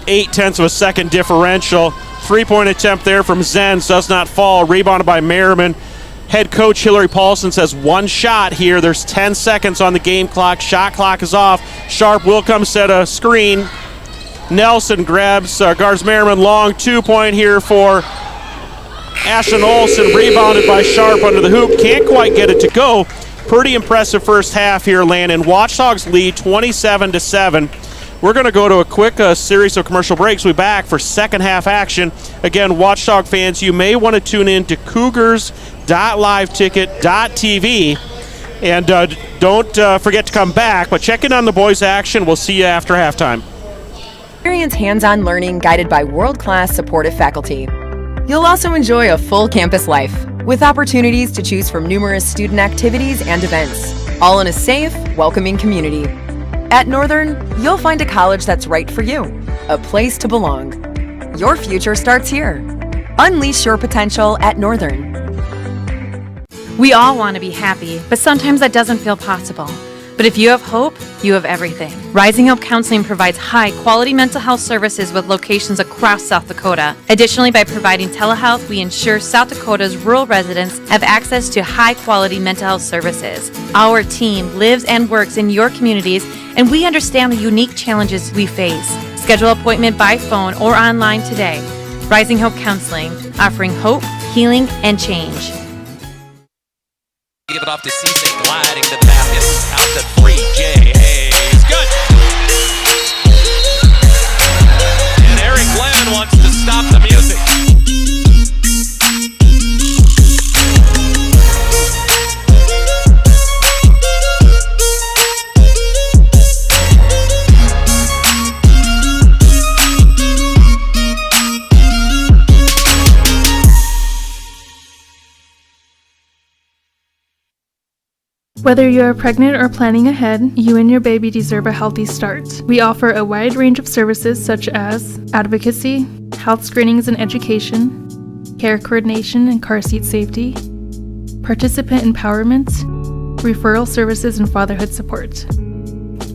0.8 of a second differential. 3-point attempt there from Zenz does not fall. Rebounded by Merriman. Head coach Hillary Paulson says 1 shot here. There's 10 seconds on the game clock. Shot clock is off. Sharp will come set a screen. Nelson guards Merriman. Long 2-point here for Ashlyn Olson. Rebounded by Sharp under the hoop. Can't quite get it to go. Pretty impressive first half here, Landon. Watchdogs lead 27-7. We're going to go to a quick series of commercial breaks. We'll be back for second half action. Again, Watchdog fans, you may want to tune in to cougars.liveticket.tv. And don't forget to come back, but check in on the boys' action. We'll see you after halftime. Experience hands-on learning guided by world-class supportive faculty. You'll also enjoy a full campus life with opportunities to choose from numerous student activities and events, all in a safe, welcoming community. At Northern, you'll find a college that's right for you, a place to belong. Your future starts here. Unleash your potential at Northern. We all want to be happy, but sometimes that doesn't feel possible. But if you have hope, you have everything. Rising Hope Counseling provides high-quality mental health services with locations across South Dakota. Additionally, by providing telehealth, we ensure South Dakota's rural residents have access to high-quality mental health services. Our team lives and works in your communities, and we understand the unique challenges we face. Schedule an appointment by phone or online today. Rising Hope Counseling, offering hope, healing, and change. Give it off to Cisse, gliding to the basket. Out to 3J Hayes. Good. And Eric Glenn wants to stop the music. Whether you are pregnant or planning ahead, you and your baby deserve a healthy start. We offer a wide range of services such as advocacy, health screenings and education, care coordination and car seat safety, participant empowerment, referral services, and fatherhood support.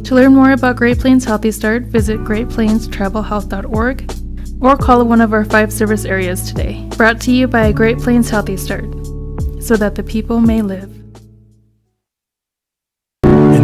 To learn more about Great Plains Healthy Start, visit greatplainstravelhealth.org or call one of our 5 service areas today. Brought to you by Great Plains Healthy Start, so that the people may live.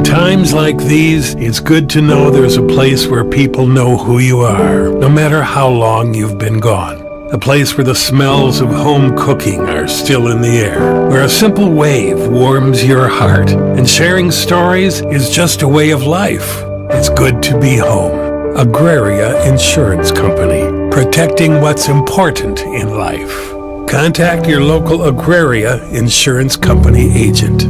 Times like these, it's good to know there's a place where people know who you are, no matter how long you've been gone. A place where the smells of home cooking are still in the air, where a simple wave warms your heart, and sharing stories is just a way of life. It's good to be home. Agraria Insurance Company, protecting what's important in life. Contact your local Agraria Insurance Company agent.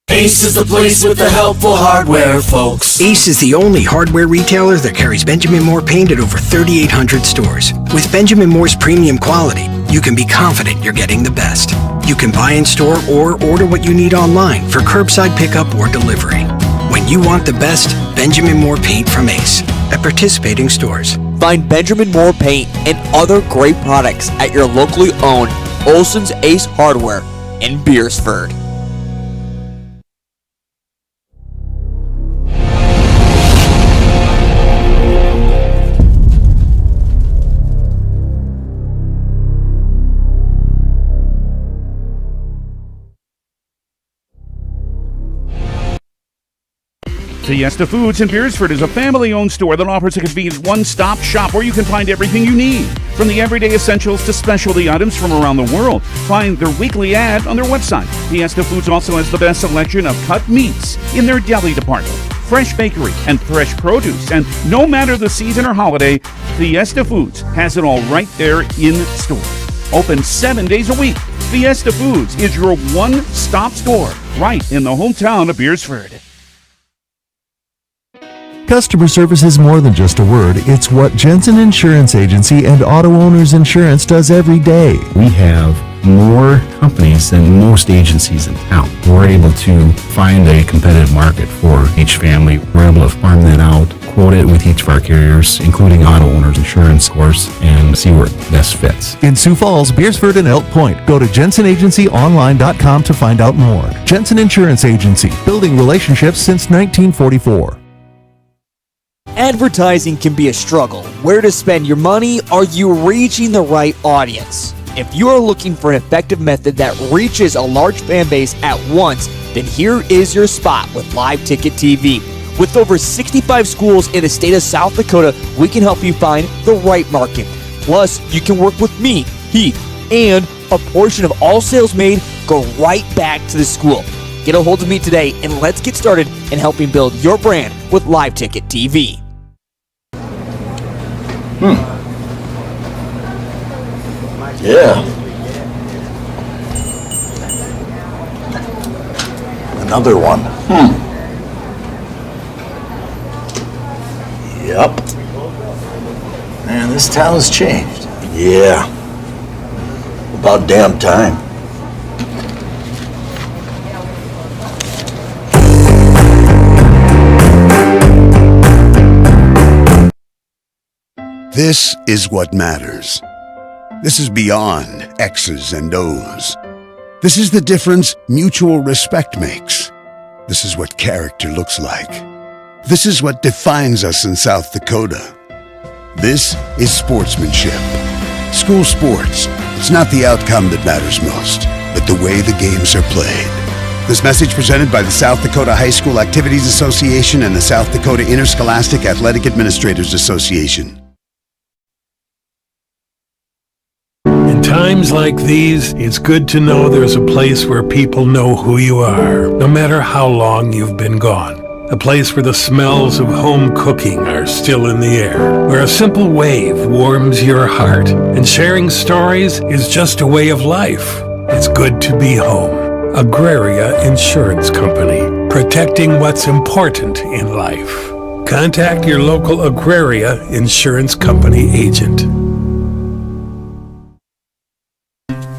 Ace is the place with the helpful hardware, folks. Ace is the only hardware retailer that carries Benjamin Moore paint at over 3,800 stores. With Benjamin Moore's premium quality, you can be confident you're getting the best. You can buy in store or order what you need online for curbside pickup or delivery. When you want the best, Benjamin Moore paint from Ace at participating stores. Find Benjamin Moore paint and other great products at your locally owned Olson's Ace Hardware in Beersford. Fiesta Foods in Beersford is a family-owned store that offers a convenient one-stop shop where you can find everything you need, from the everyday essentials to specialty items from around the world. Find their weekly ad on their website. Fiesta Foods also has the best selection of cut meats in their deli department, fresh bakery, and fresh produce. And no matter the season or holiday, Fiesta Foods has it all right there in store. Open 7 days a week. Fiesta Foods is your one-stop store right in the hometown of Beersford. Customer service is more than just a word. It's what Jensen Insurance Agency and Auto Owners Insurance does every day. We have more companies than most agencies in town. We're able to find a competitive market for each family. We're able to farm that out, quote it with each of our carriers, including Auto Owners Insurance, of course, and see where it best fits. In Sioux Falls, Beersford, and Elk Point, go to jensenagencyonline.com to find out more. Jensen Insurance Agency, building relationships since 1944. Advertising can be a struggle. Where to spend your money? Are you reaching the right audience? If you are looking for an effective method that reaches a large fan base at once, then here is your spot with Live Ticket TV. With over 65 schools in the state of South Dakota, we can help you find the right market. Plus, you can work with me, Heath, and a portion of all sales made go right back to the school. Get a hold of me today and let's get started in helping build your brand with Live Ticket TV. Yeah. Another one. Yep. Man, this town's changed. Yeah. About damn time. This is what matters. This is beyond X's and O's. This is the difference mutual respect makes. This is what character looks like. This is what defines us in South Dakota. This is sportsmanship. School sports, it's not the outcome that matters most, but the way the games are played. This message presented by the South Dakota High School Activities Association and the South Dakota Interscholastic Athletic Administrators Association. In times like these, it's good to know there's a place where people know who you are, no matter how long you've been gone. A place where the smells of home cooking are still in the air, where a simple wave warms your heart, and sharing stories is just a way of life. It's good to be home. Agraria Insurance Company, protecting what's important in life. Contact your local Agraria Insurance Company agent.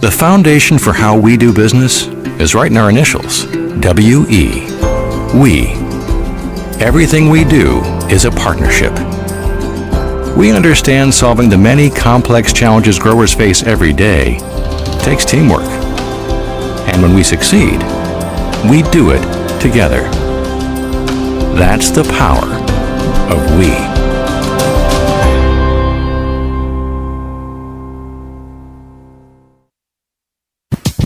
The foundation for how we do business is right in our initials, W-E. We. Everything we do is a partnership. We understand solving the many complex challenges growers face every day takes teamwork. And when we succeed, we do it together. That's the power of we.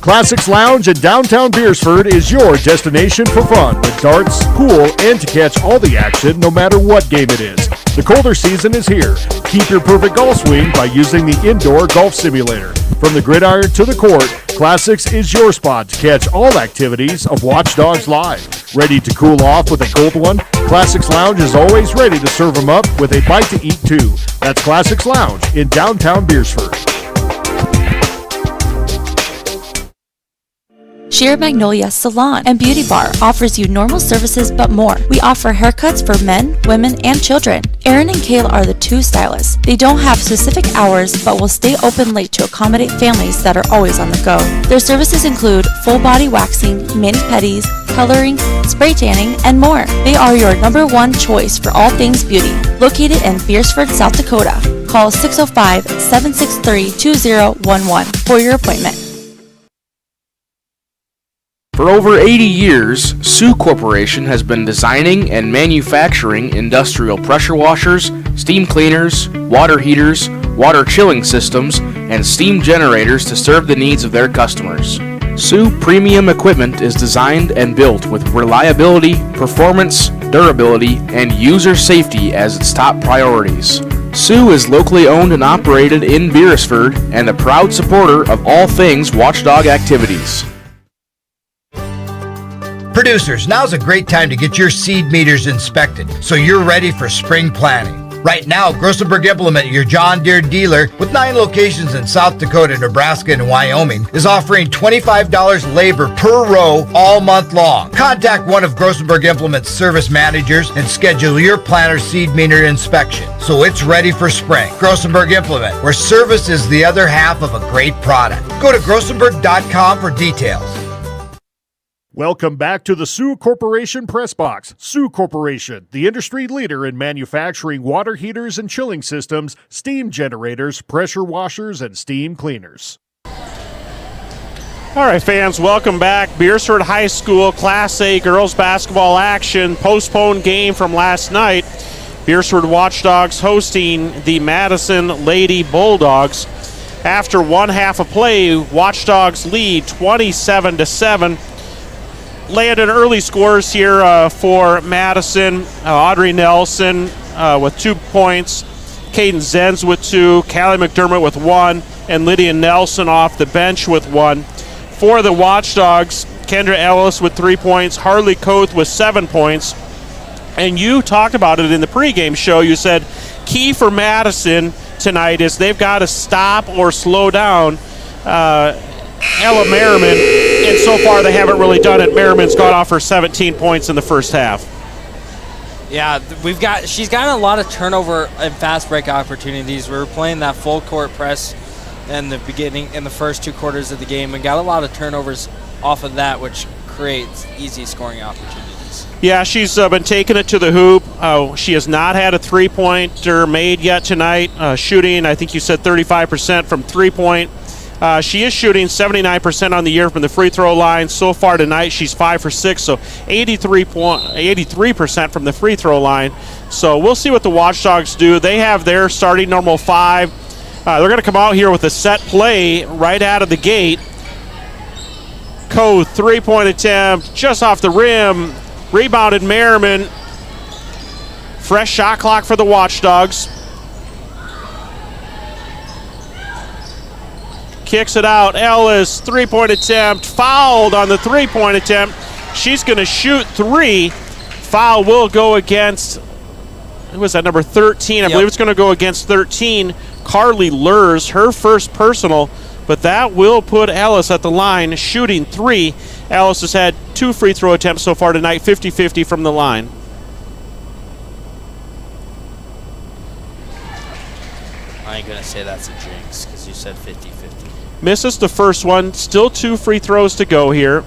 Classics Lounge in downtown Beersford is your destination for fun with darts, pool, and to catch all the action no matter what game it is. The colder season is here. Keep your perfect golf swing by using the indoor golf simulator. From the gridiron to the court, Classics is your spot to catch all activities of Watchdogs Live. Ready to cool off with a cold one? Classics Lounge is always ready to serve them up with a bite to eat too. That's Classics Lounge in downtown Beersford. Sheer Magnolia Salon and Beauty Bar offers you normal services but more. We offer haircuts for men, women, and children. Aaron and Kayla are the two stylists. They don't have specific hours but will stay open late to accommodate families that are always on the go. Their services include full body waxing, mani-pedis, coloring, spray tanning, and more. They are your #1 choice for all things beauty. Located in Beersford, South Dakota. Call 605-763-2011 for your appointment. For over 80 years, Sioux Corporation has been designing and manufacturing industrial pressure washers, steam cleaners, water heaters, water chilling systems, and steam generators to serve the needs of their customers. Sioux Premium Equipment is designed and built with reliability, performance, durability, and user safety as its top priorities. Sioux is locally owned and operated in Beersford and a proud supporter of all things Watchdog activities. Producers, now's a great time to get your seed meters inspected so you're ready for spring planting. Right now, Grossenberg Implement, your John Deere dealer with 9 locations in South Dakota, Nebraska, and Wyoming, is offering $25 labor per row all month long. Contact one of Grossenberg Implement's service managers and schedule your planter seed meter inspection so it's ready for spring. Grossenberg Implement, where service is the other half of a great product. Go to grossenberg.com for details. Welcome back to the Sioux Corporation Press Box. Sioux Corporation, the industry leader in manufacturing water heaters and chilling systems, steam generators, pressure washers, and steam cleaners. All right, fans, welcome back. Beersford High School Class A girls basketball action. Postponed game from last night. Beersford Watchdogs hosting the Madison Lady Bulldogs. After one half of play, Watchdogs lead 27-7. Landed early scores here for Madison. Audrey Nelson with 2 points. Caden Zenz with 2. Callie McDermott with 1. And Lydia Nelson off the bench with 1. For the Watchdogs, Kendra Ellis with 3 points, Harley Koth with 7 points. And you talked about it in the pregame show. You said key for Madison tonight is they've got to stop or slow down Ella Merriman, and so far they haven't really done it. Merriman's got off her 17 points in the first half. Yeah, she's gotten a lot of turnover and fast break opportunities. We were playing that full court press in the beginning, in the first 2 quarters of the game, and got a lot of turnovers off of that, which creates easy scoring opportunities. Yeah, she's been taking it to the hoop. She has not had a three-pointer made yet tonight. Shooting, I think you said 35% from three-point. She is shooting 79% on the year from the free throw line. So far tonight, she's 5 for 6, so 83% from the free throw line. So we'll see what the Watchdogs do. They have their starting normal 5. They're going to come out here with a set play right out of the gate. Koth, three-point attempt, just off the rim. Rebounded Merriman. Fresh shot clock for the Watchdogs. Kicks it out. Ellis, three-point attempt. Fouled on the three-point attempt. She's going to shoot 3. Foul will go against, who was that, number 13? I believe it's going to go against 13. Carly Lurs, her first personal, but that will put Ellis at the line shooting 3. Ellis has had 2 free throw attempts so far tonight, 50-50 from the line. I ain't going to say that's a jinx because you said 50-50. Misses the first one. Still 2 free throws to go here.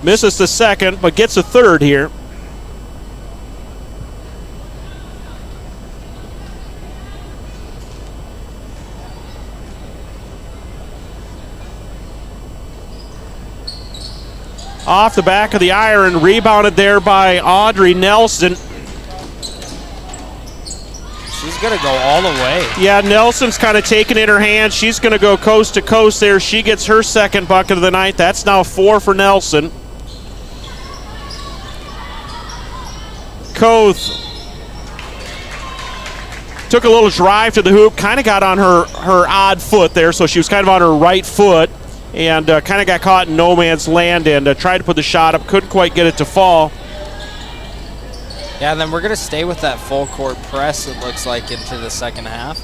Misses the second, but gets a third here. Off the back of the iron, rebounded there by Audrey Nelson. She's going to go all the way. Yeah, Nelson's kind of taking it in her hand. She's going to go coast to coast there. She gets her second bucket of the night. That's now 4 for Nelson. Koth took a little drive to the hoop, kind of got on her odd foot there, so she was kind of on her right foot and kind of got caught in no man's land and tried to put the shot up, couldn't quite get it to fall. Yeah, and then we're going to stay with that full court press, it looks like, into the second half.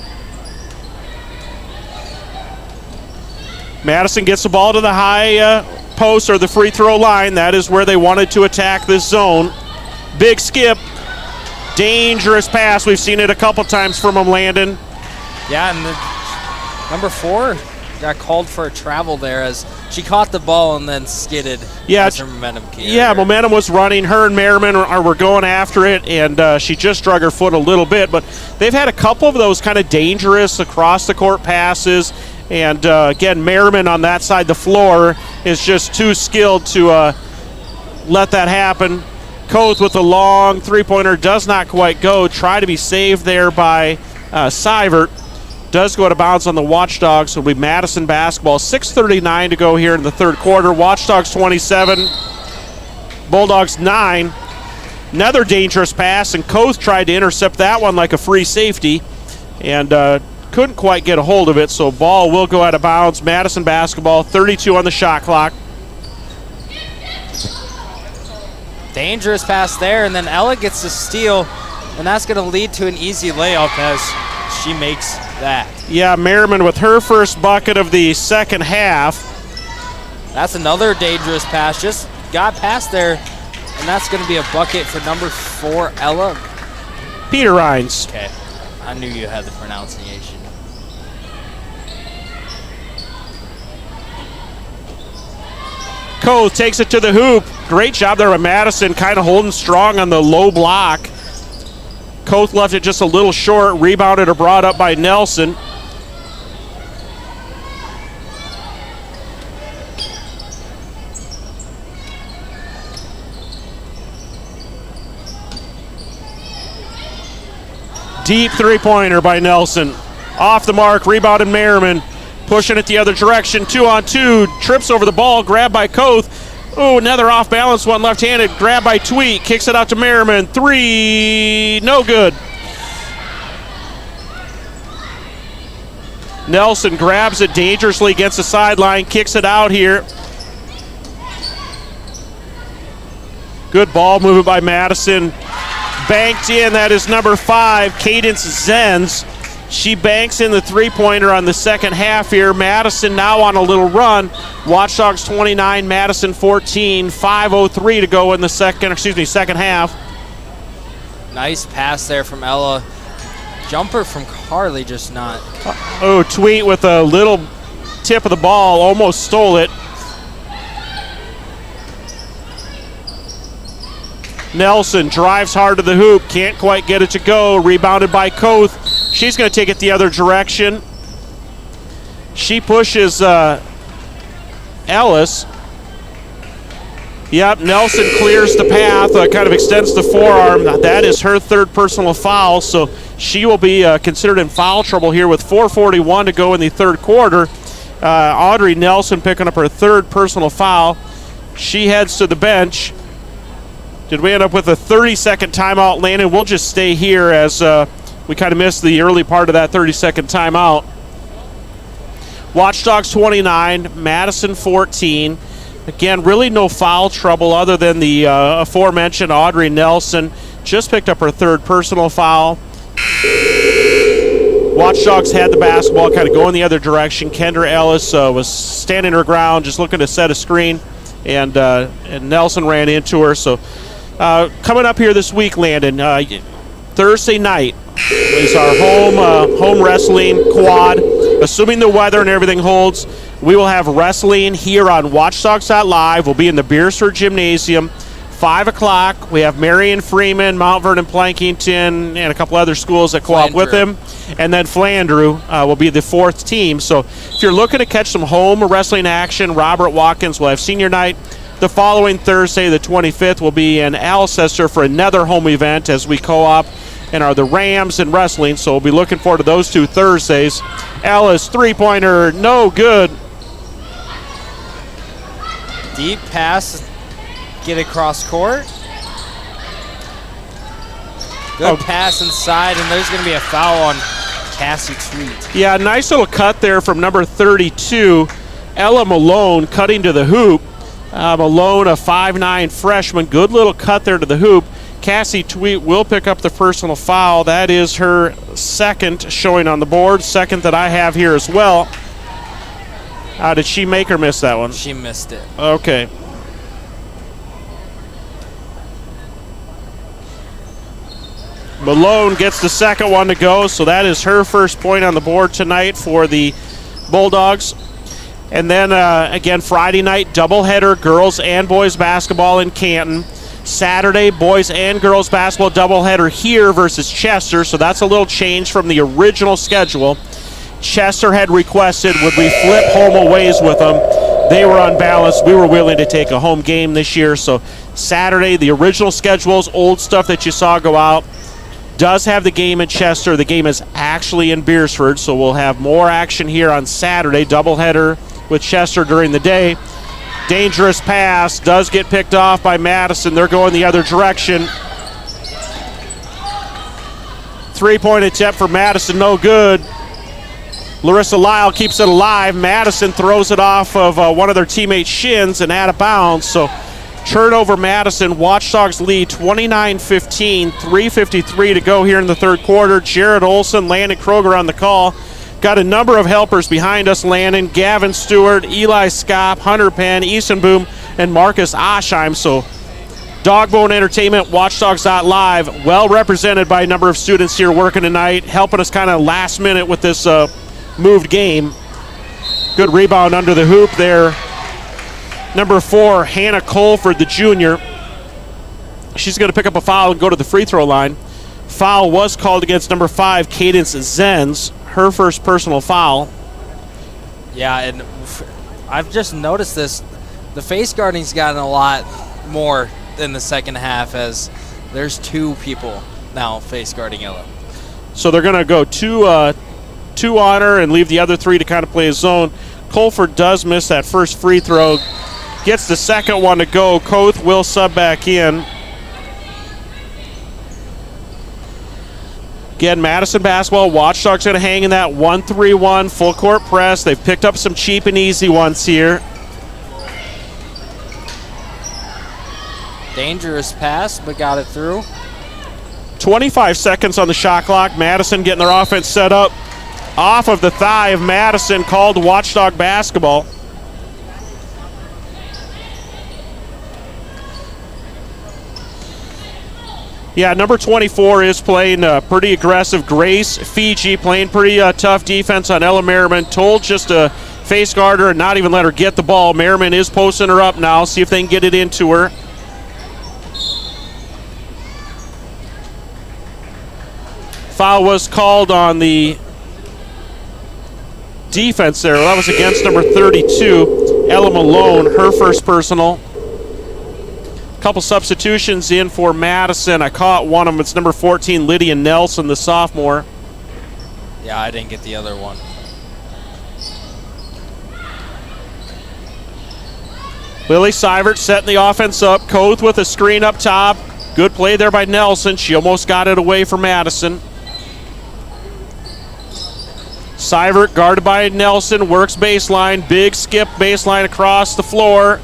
Madison gets the ball to the high post or the free throw line. That is where they wanted to attack this zone. Big skip. Dangerous pass. We've seen it a couple times from him, Landon. Yeah, and the number 4 got called for a travel there as she caught the ball and then skidded. Yeah, as her momentum came. Yeah, momentum was running. Her and Merriman were going after it, and she just drug her foot a little bit. But they've had a couple of those kind of dangerous across-the-court passes. And, again, Merriman on that side of the floor is just too skilled to let that happen. Koth with a long three-pointer does not quite go. Try to be saved there by Seivert. Does go out of bounds on the Watchdogs. So it'll be Madison basketball. 6:39 to go here in the third quarter. Watchdogs 27, Bulldogs 9. Another dangerous pass, and Koth tried to intercept that one like a free safety and couldn't quite get a hold of it. So ball will go out of bounds. Madison basketball, 32 on the shot clock. Dangerous pass there, and then Ella gets the steal, and that's going to lead to an easy layup as she makes that. Yeah, Merriman with her first bucket of the second half. That's another dangerous pass. Just got past there, and that's going to be a bucket for number 4, Ella. Peter Rhines. Okay, I knew you had the pronunciation. Koth takes it to the hoop. Great job there by Madison, kind of holding strong on the low block. Koth left it just a little short, rebounded or brought up by Nelson. Deep three-pointer by Nelson. Off the mark, rebounded Merriman. Pushing it the other direction, 2-on-2, trips over the ball, grabbed by Koth. Oh, another off-balance one, left-handed, grabbed by Tweet, kicks it out to Merriman. 3, no good. Nelson grabs it dangerously against the sideline, kicks it out here. Good ball movement by Madison. Banked in, that is number 5, Cadence Zenz. She banks in the three-pointer on the second half here. Madison now on a little run. Watchdogs 29, Madison 14, 5:03 to go in the second half. Nice pass there from Ella. Jumper from Carly, just not. Oh, Tweet with a little tip of the ball, almost stole it. Nelson drives hard to the hoop, can't quite get it to go. Rebounded by Koth. She's going to take it the other direction. She pushes Ellis. Yep, Nelson clears the path, kind of extends the forearm. That is her third personal foul, so she will be considered in foul trouble here with 4:41 to go in the third quarter. Audrey Nelson picking up her third personal foul. She heads to the bench. Did we end up with a 30-second timeout, Landon? We'll just stay here as we kind of missed the early part of that 30-second timeout. Watchdogs 29, Madison 14. Again, really no foul trouble other than the aforementioned Audrey Nelson. Just picked up her third personal foul. Watchdogs had the basketball, kind of going the other direction. Kendra Ellis was standing her ground, just looking to set a screen, and Nelson ran into her. So coming up here this week, Landon, Thursday night is our home wrestling quad. Assuming the weather and everything holds, we will have wrestling here on Watchdogs.live. We'll be in the Beersford Gymnasium. 5 o'clock, we have Marion Freeman, Mount Vernon Plankington, and a couple other schools that co-op with him. And then Flandreau will be the fourth team. So if you're looking to catch some home wrestling action, Robert Watkins will have senior night. The following Thursday, the 25th, will be in Alcester for another home event as we co-op and are the Rams in wrestling. So we'll be looking forward to those two Thursdays. Ellis, three-pointer, no good. Deep pass, get across court. Good pass inside, and there's going to be a foul on Cassie Tweet. Yeah, nice little cut there from number 32, Ella Malone, cutting to the hoop. Malone, a 5'9 freshman. Good little cut there to the hoop. Cassie Tweet will pick up the personal foul. That is her second showing on the board, second that I have here as well. Did she make or miss that one? She missed it. Okay. Malone gets the second one to go, so that is her first point on the board tonight for the Bulldogs. And then, again, Friday night, doubleheader, girls and boys basketball in Canton. Saturday, boys and girls basketball doubleheader here versus Chester, so that's a little change from the original schedule. Chester had requested, would we flip home aways with them? They were unbalanced. We were willing to take a home game this year, so Saturday, the original schedules, old stuff that you saw go out, does have the game in Chester. The game is actually in Beersford, so we'll have more action here on Saturday, doubleheader with Chester during the day. Dangerous pass, does get picked off by Madison. They're going the other direction. Three-point attempt for Madison, no good. Larissa Lyle keeps it alive. Madison throws it off of one of their teammates' shins and out of bounds. So turnover Madison. Watchdogs lead 29-15, 3:53 to go here in the third quarter. Jared Olson, Landon Kroger on the call. Got a number of helpers behind us, Landon. Gavin Stewart, Eli Skopp, Hunter Penn, Easton Boom, and Marcus Oshheim. So Dogbone Entertainment, Watchdogs.live, well represented by a number of students here working tonight, helping us kind of last minute with this moved game. Good rebound under the hoop there. Number 4, Hannah Colford, the junior. She's going to pick up a foul and go to the free throw line. Foul was called against number 5, Cadence Zenz, her first personal foul. Yeah, and I've just noticed this. The face guarding's gotten a lot more in the second half as there's 2 people now face guarding Ella. So they're going to go two on her and leave the other 3 to kind of play a zone. Colford does miss that first free throw. Gets the second one to go. Koth will sub back in. Again, Madison basketball. Watchdogs going to hang in that 1-3-1 full court press. They've picked up some cheap and easy ones here. Dangerous pass, but got it through. 25 seconds on the shot clock. Madison getting their offense set up off of the thigh of Madison, called Watchdog basketball. Yeah, number 24 is playing pretty aggressive. Grace Fiji playing pretty tough defense on Ella Merriman. Told just to face guard her and not even let her get the ball. Merriman is posting her up now. See if they can get it into her. Foul was called on the defense there. That was against number 32, Ella Malone, her first personal. Couple substitutions in for Madison. I caught one of them. It's number 14, Lydia Nelson, the sophomore. Yeah, I didn't get the other one. Lily Seivert setting the offense up. Koth with a screen up top. Good play there by Nelson. She almost got it away from Madison. Seivert guarded by Nelson. Works baseline. Big skip baseline across the floor.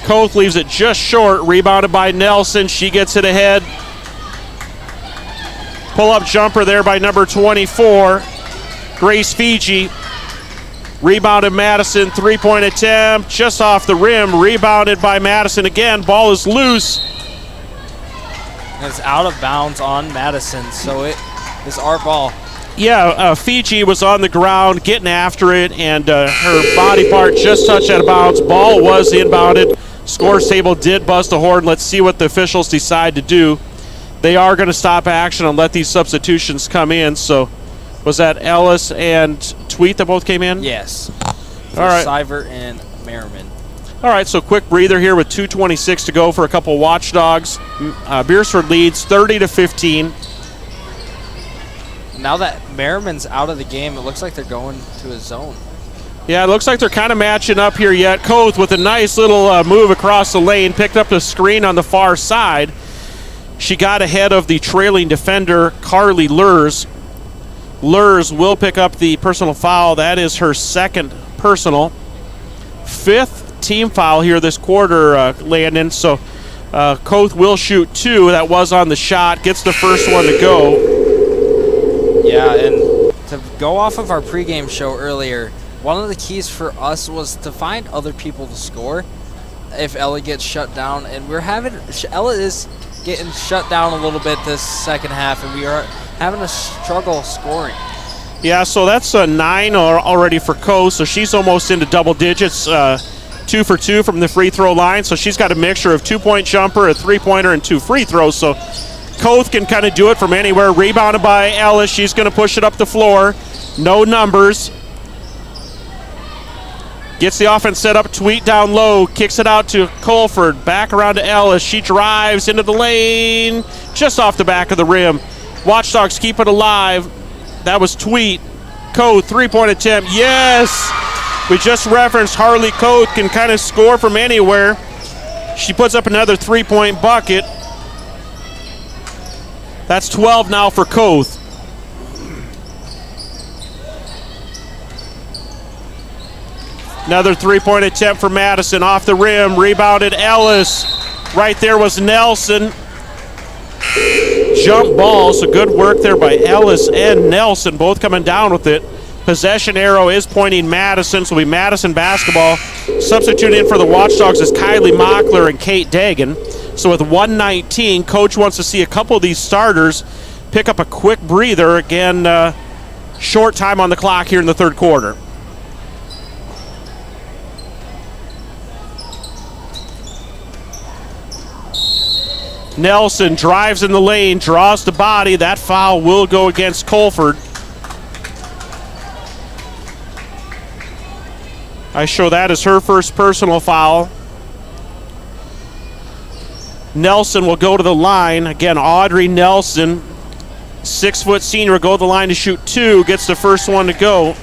Koth leaves it just short. Rebounded by Nelson. She gets it ahead. Pull-up jumper there by number 24, Grace Fiji. Rebounded Madison. Three-point attempt just off the rim. Rebounded by Madison again. Ball is loose. It's out of bounds on Madison, so it is our ball. Yeah, Fiji was on the ground getting after it, and her body part just touched out of bounds. Ball was inbounded. Scores table did bust a horn. Let's see what the officials decide to do. They are going to stop action and let these substitutions come in. So was that Ellis and Tweet that both came in? Yes. All right. Seivert and Merriman. All right, so quick breather here with 2:26 to go for a couple Watchdogs. Beersford leads 30-15. Now that Merriman's out of the game, it looks like they're going to a zone. Yeah, it looks like they're kind of matching up here yet. Koth with a nice little move across the lane, picked up the screen on the far side. She got ahead of the trailing defender, Carly Lurs. Lurs will pick up the personal foul. That is her second personal. Fifth team foul here this quarter, Landon. So Koth will shoot two. That was on the shot. Gets the first one to go. Yeah, and to go off of our pregame show earlier, one of the keys for us was to find other people to score if Ella gets shut down. And Ella is getting shut down a little bit this second half, and we are having a struggle scoring. Yeah, so that's a 9 already for Koth, so she's almost into double digits. 2 for 2 from the free throw line, so she's got a mixture of 2-point jumper, a 3-pointer, and 2 free throws. So Koth can kind of do it from anywhere. Rebounded by Ellis. She's going to push it up the floor. No numbers. Gets the offense set up. Tweet down low. Kicks it out to Colford. Back around to Ellis. She drives into the lane. Just off the back of the rim. Watchdogs keep it alive. That was Tweet. Koth, 3-point attempt. Yes! We just referenced Harley Koth can kind of score from anywhere. She puts up another 3-point bucket. That's 12 now for Koth. Another 3-point attempt for Madison. Off the rim. Rebounded Ellis. Right there was Nelson. Jump ball. So good work there by Ellis and Nelson. Both coming down with it. Possession arrow is pointing Madison. So it'll be Madison basketball. Substituting in for the Watchdogs is Kylie Mockler and Kate Dagan. So with 1:19, Coach wants to see a couple of these starters pick up a quick breather. Again, short time on the clock here in the third quarter. Nelson drives in the lane, draws the body. That foul will go against Colford. I show that as her first personal foul. Nelson will go to the line. Again, Audrey Nelson, 6-foot senior, will go to the line to shoot two. Gets the first one to go.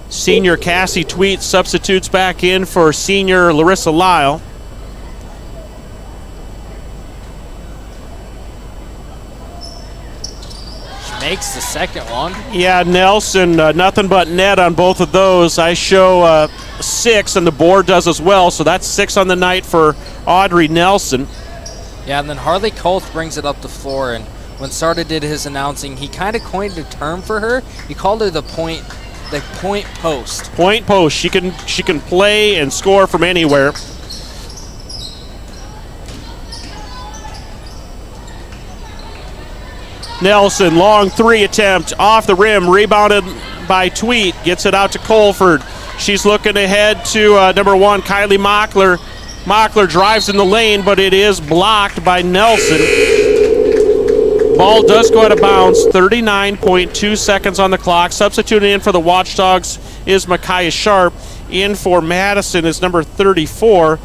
Senior Cassie Tweet substitutes back in for senior Larissa Lyle. makes the second one. Yeah, Nelson, nothing but net on both of those. I show 6, and the board does as well, so that's 6 on the night for Audrey Nelson. Yeah, and then Harley Kolth brings it up the floor, and when Sarda did his announcing, he kind of coined a term for her. He called her the point post. Point post. She can play and score from anywhere. Nelson, long 3 attempt, off the rim, rebounded by Tweet, gets it out to Colford. She's looking ahead to number 1, Kylie Mockler. Mockler drives in the lane, but it is blocked by Nelson. Ball does go out of bounds, 39.2 seconds on the clock. Substituting in for the Watchdogs is Micaiah Sharp. In for Madison is number 34,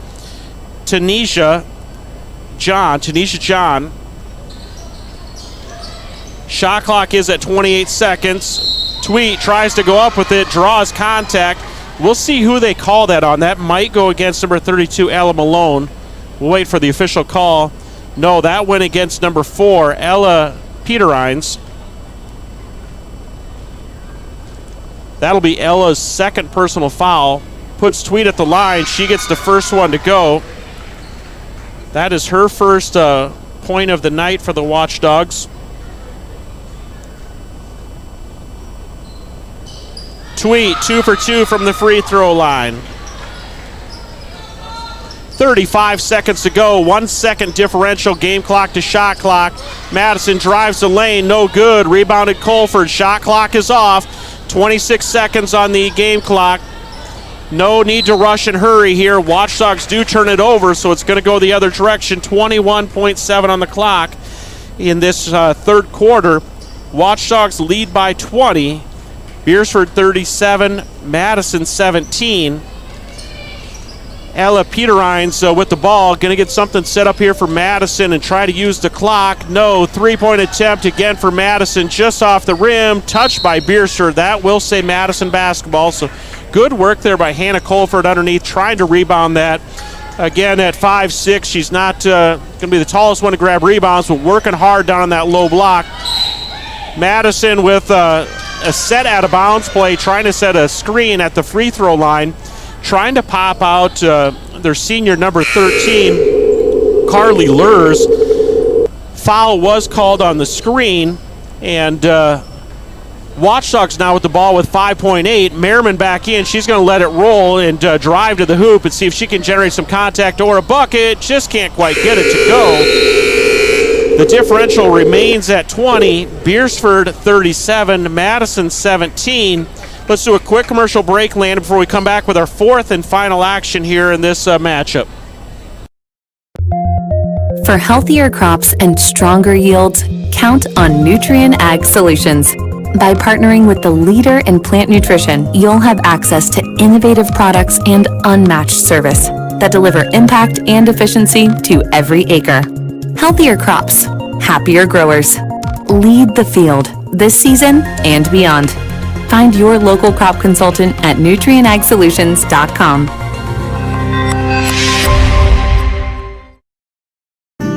Tanisha John. Shot clock is at 28 seconds. Tweet tries to go up with it, draws contact. We'll see who they call that on. That might go against number 32, Ella Malone. We'll wait for the official call. No, that went against number 4, Ella Peterines. That'll be Ella's second personal foul. Puts Tweet at the line. She gets the first one to go. That is her first point of the night for the Watchdogs. Tweet, 2 for 2 from the free throw line. 35 seconds to go, 1 second differential, game clock to shot clock. Madison drives the lane, no good. Rebounded Colford, shot clock is off. 26 seconds on the game clock. No need to rush and hurry here. Watchdogs do turn it over, so it's going to go the other direction. 21.7 on the clock in this third quarter. Watchdogs lead by 20. Beersford 37, Madison 17. Ella Peterines with the ball, going to get something set up here for Madison and try to use the clock. No, 3-point attempt again for Madison, just off the rim, touched by Beersford. That will say Madison basketball, so good work there by Hannah Colford underneath, trying to rebound that. Again, at 5'6", she's not going to be the tallest one to grab rebounds, but working hard down on that low block. Madison with a set out of bounds play, trying to set a screen at the free throw line, trying to pop out their senior number 13, Carly Lurs. Foul was called on the screen, and Watchdogs now with the ball with 5.8. Merriman back in. She's going to let it roll and drive to the hoop and see if she can generate some contact or a bucket. Just can't quite get it to go. The differential remains at 20. Beersford 37, Madison 17. Let's do a quick commercial break, Landon, before we come back with our fourth and final action here in this matchup. For healthier crops and stronger yields, count on Nutrien Ag Solutions. By partnering with the leader in plant nutrition, you'll have access to innovative products and unmatched service that deliver impact and efficiency to every acre. Healthier crops, happier growers. Lead the field this season and beyond. Find your local crop consultant at nutrienagsolutions.com.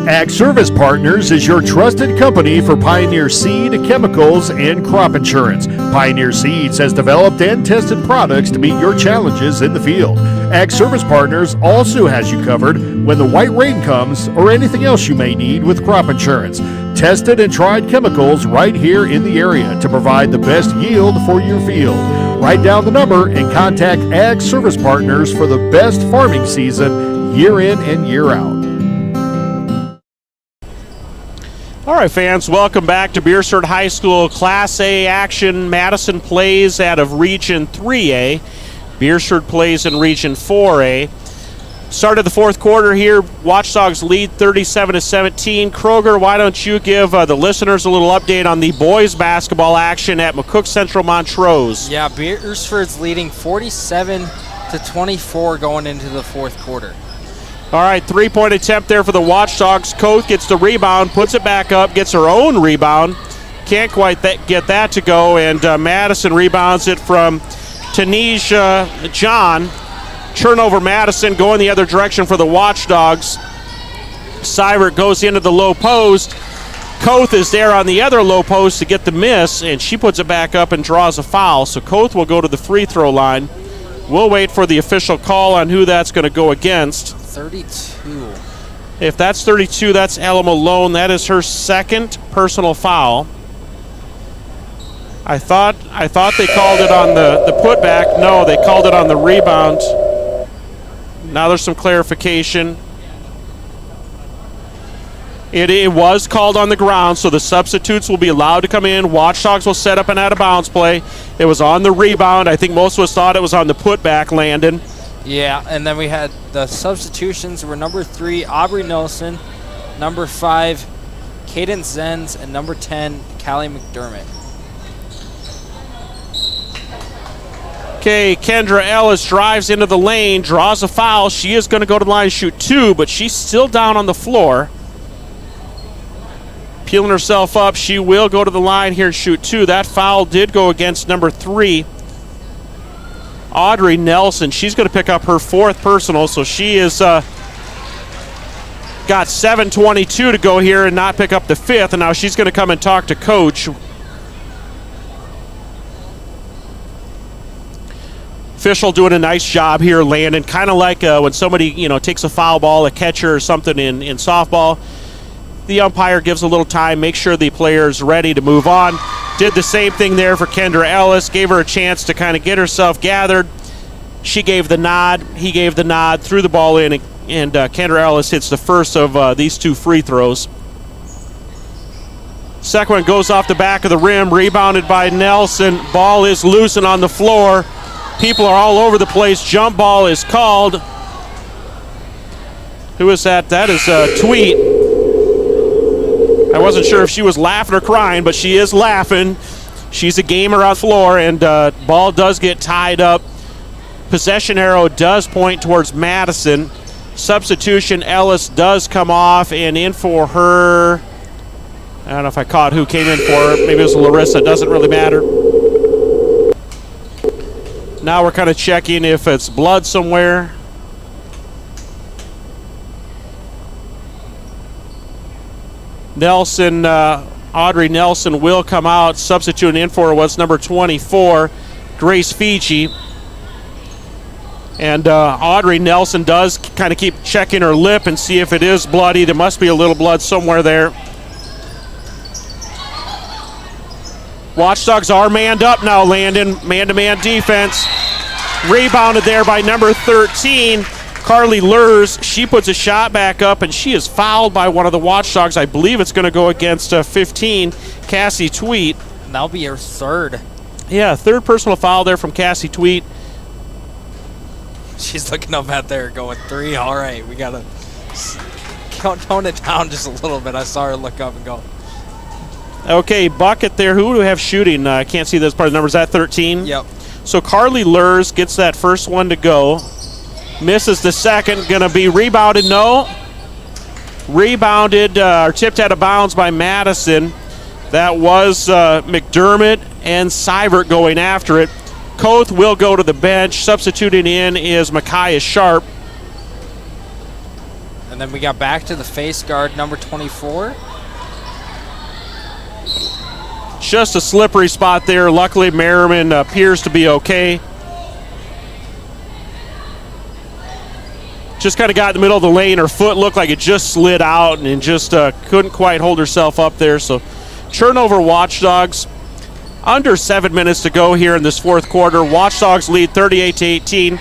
Ag Service Partners is your trusted company for Pioneer seed, chemicals, and crop insurance. Pioneer Seeds has developed and tested products to meet your challenges in the field. Ag Service Partners also has you covered when the white rain comes or anything else you may need with crop insurance. Tested and tried chemicals right here in the area to provide the best yield for your field. Write down the number and contact Ag Service Partners for the best farming season year in and year out. All right, fans, welcome back to Beersford High School Class A action. Madison plays out of Region 3A. Beersford plays in Region 4A. Started the fourth quarter here. Watchdogs lead 37-17. Kroger, why don't you give the listeners a little update on the boys basketball action at McCook Central Montrose? Yeah, Beersford's leading 47-24 going into the fourth quarter. All right, three-point attempt there for the Watchdogs. Koth gets the rebound, puts it back up, gets her own rebound. Can't quite get that to go, and Madison rebounds it from Tanisha John. Turnover Madison going the other direction for the Watchdogs. Seibert goes into the low post. Koth is there on the other low post to get the miss, and she puts it back up and draws a foul. So Koth will go to the free throw line. We'll wait for the official call on who that's going to go against. 32. If that's 32, that's Ella Malone. That is her second personal foul. I thought they called it on the putback. No, they called it on the rebound. Now there's some clarification. It was called on the ground, so the substitutes will be allowed to come in. Watchdogs will set up an out-of-bounds play. It was on the rebound. I think most of us thought it was on the putback, Landon. Yeah, and then we had the substitutions were number 3, Aubrey Nelson, number 5, Cadence Zenz, and number 10, Callie McDermott. Okay, Kendra Ellis drives into the lane, draws a foul. She is going to go to the line and shoot 2, but she's still down on the floor. Peeling herself up, she will go to the line here and shoot 2. That foul did go against number 3, Audrey Nelson. She's going to pick up her 4th personal, so she is got 7:22 to go here and not pick up the 5th, and now she's going to come and talk to coach. Official doing a nice job here, Landon. Kind of like when somebody takes a foul ball, a catcher or something in softball. The umpire gives a little time, make sure the player's ready to move on. Did the same thing there for Kendra Ellis, gave her a chance to kind of get herself gathered. She gave the nod, he gave the nod, threw the ball in, and Kendra Ellis hits the first of these 2 free throws. Second one goes off the back of the rim, rebounded by Nelson. Ball is loose and on the floor. People are all over the place. Jump ball is called. Who is that? That is Tweet. I wasn't sure if she was laughing or crying, but she is laughing. She's a gamer on the floor, and ball does get tied up. Possession arrow does point towards Madison. Substitution, Ellis does come off, and in for her. I don't know if I caught who came in for her. Maybe it was Larissa. Doesn't really matter. Now we're kind of checking if it's blood somewhere. Nelson, Audrey Nelson will come out. Substituting in for her was number 24, Grace Fiji. And Audrey Nelson does kind of keep checking her lip and see if it is bloody. There must be a little blood somewhere there. Watchdogs are manned up now, Landon. Man-to-man defense. Rebounded there by number 13, Carly Lurs. She puts a shot back up, and she is fouled by one of the Watchdogs. I believe it's going to go against 15, Cassie Tweet. And that'll be her 3rd. Yeah, 3rd personal foul there from Cassie Tweet. She's looking up at there going 3. All right, we got to tone it down just a little bit. I saw her look up and go. Okay, bucket there. Who do we have shooting? I can't see this part of the numbers. Is that 13? Yep. So Carly Lurs gets that first one to go. Misses the second. Going to be rebounded. No. Rebounded or tipped out of bounds by Madison. That was McDermott and Seibert going after it. Koth will go to the bench. Substituting in is Micaiah Sharp. And then we got back to the face guard, number 24. Just a slippery spot there. Luckily, Merriman appears to be okay. Just kind of got in the middle of the lane. Her foot looked like it just slid out and just couldn't quite hold herself up there. So turnover, Watchdogs. Under 7 minutes to go here in this 4th quarter. Watchdogs lead 38-18.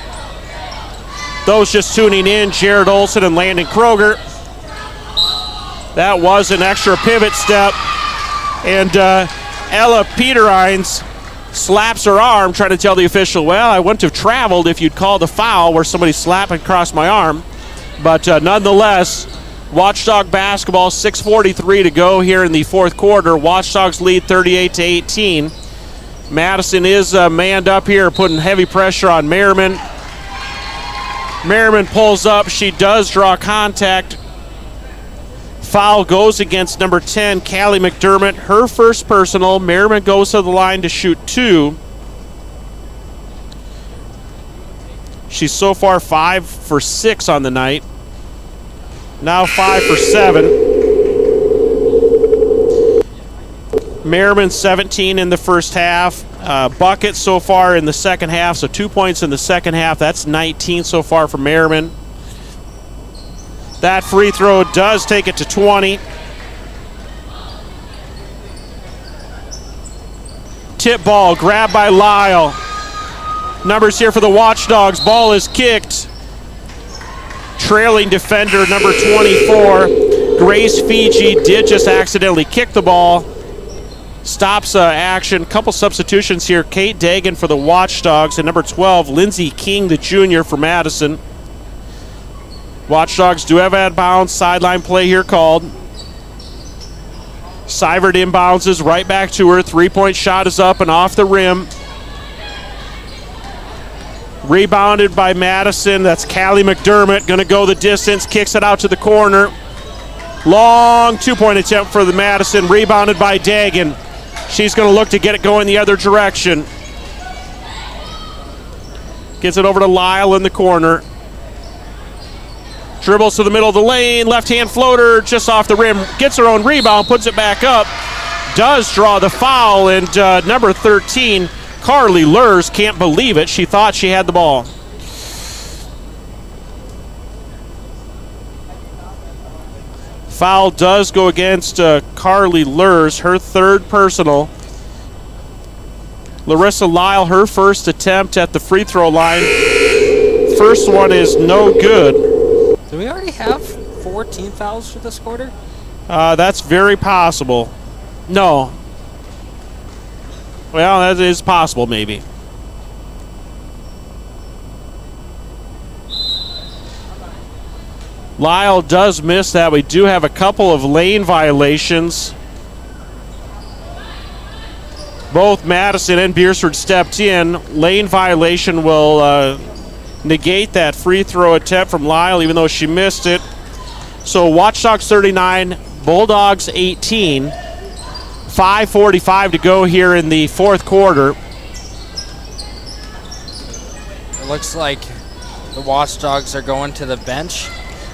Those just tuning in, Jared Olson and Landon Kroger. That was an extra pivot step. And Ella Peterines slaps her arm, trying to tell the official, well, I wouldn't have traveled if you'd called a foul where somebody slapped across my arm. But nonetheless, Watchdog basketball, 6:43 to go here in the 4th quarter. Watchdogs lead 38-18. Madison is manned up here, putting heavy pressure on Merriman. Merriman pulls up. She does draw contact. Foul goes against number 10, Callie McDermott. Her first personal. Merriman goes to the line to shoot 2. She's so far 5 for 6 on the night. Now 5 for 7. Merriman 17 in the first half. Buckets so far in the second half, so 2 points in the second half. That's 19 so far for Merriman. That free throw does take it to 20. Tip ball, grabbed by Lyle. Numbers here for the Watchdogs. Ball is kicked. Trailing defender number 24, Grace Fiji, did just accidentally kick the ball. Stops action. Couple substitutions here. Kate Dagan for the Watchdogs, and number 12, Lindsey King, the junior, for Madison. Watchdogs do have out of bounds. Sideline play here called. Seivert inbounds right back to her. Three-point shot is up and off the rim. Rebounded by Madison. That's Callie McDermott. Going to go the distance. Kicks it out to the corner. Long two-point attempt for the Madison. Rebounded by Dagan. She's going to look to get it going the other direction. Gets it over to Lyle in the corner. Dribbles to the middle of the lane. Left-hand floater just off the rim. Gets her own rebound. Puts it back up. Does draw the foul. And number 13, Carly Lurs, can't believe it. She thought she had the ball. Foul does go against Carly Lurs, her third personal. Larissa Lyle, her first attempt at the free throw line. First one is no good. Do we already have 14 fouls for this quarter? That's very possible. No. Well, that is possible, maybe. Lyle does miss that. We do have a couple of lane violations. Both Madison and Beersford stepped in. Lane violation will negate that free throw attempt from Lyle, even though she missed it. So Watchdogs 39, Bulldogs 18. 5:45 to go here in the fourth quarter. It looks like the Watchdogs are going to the bench.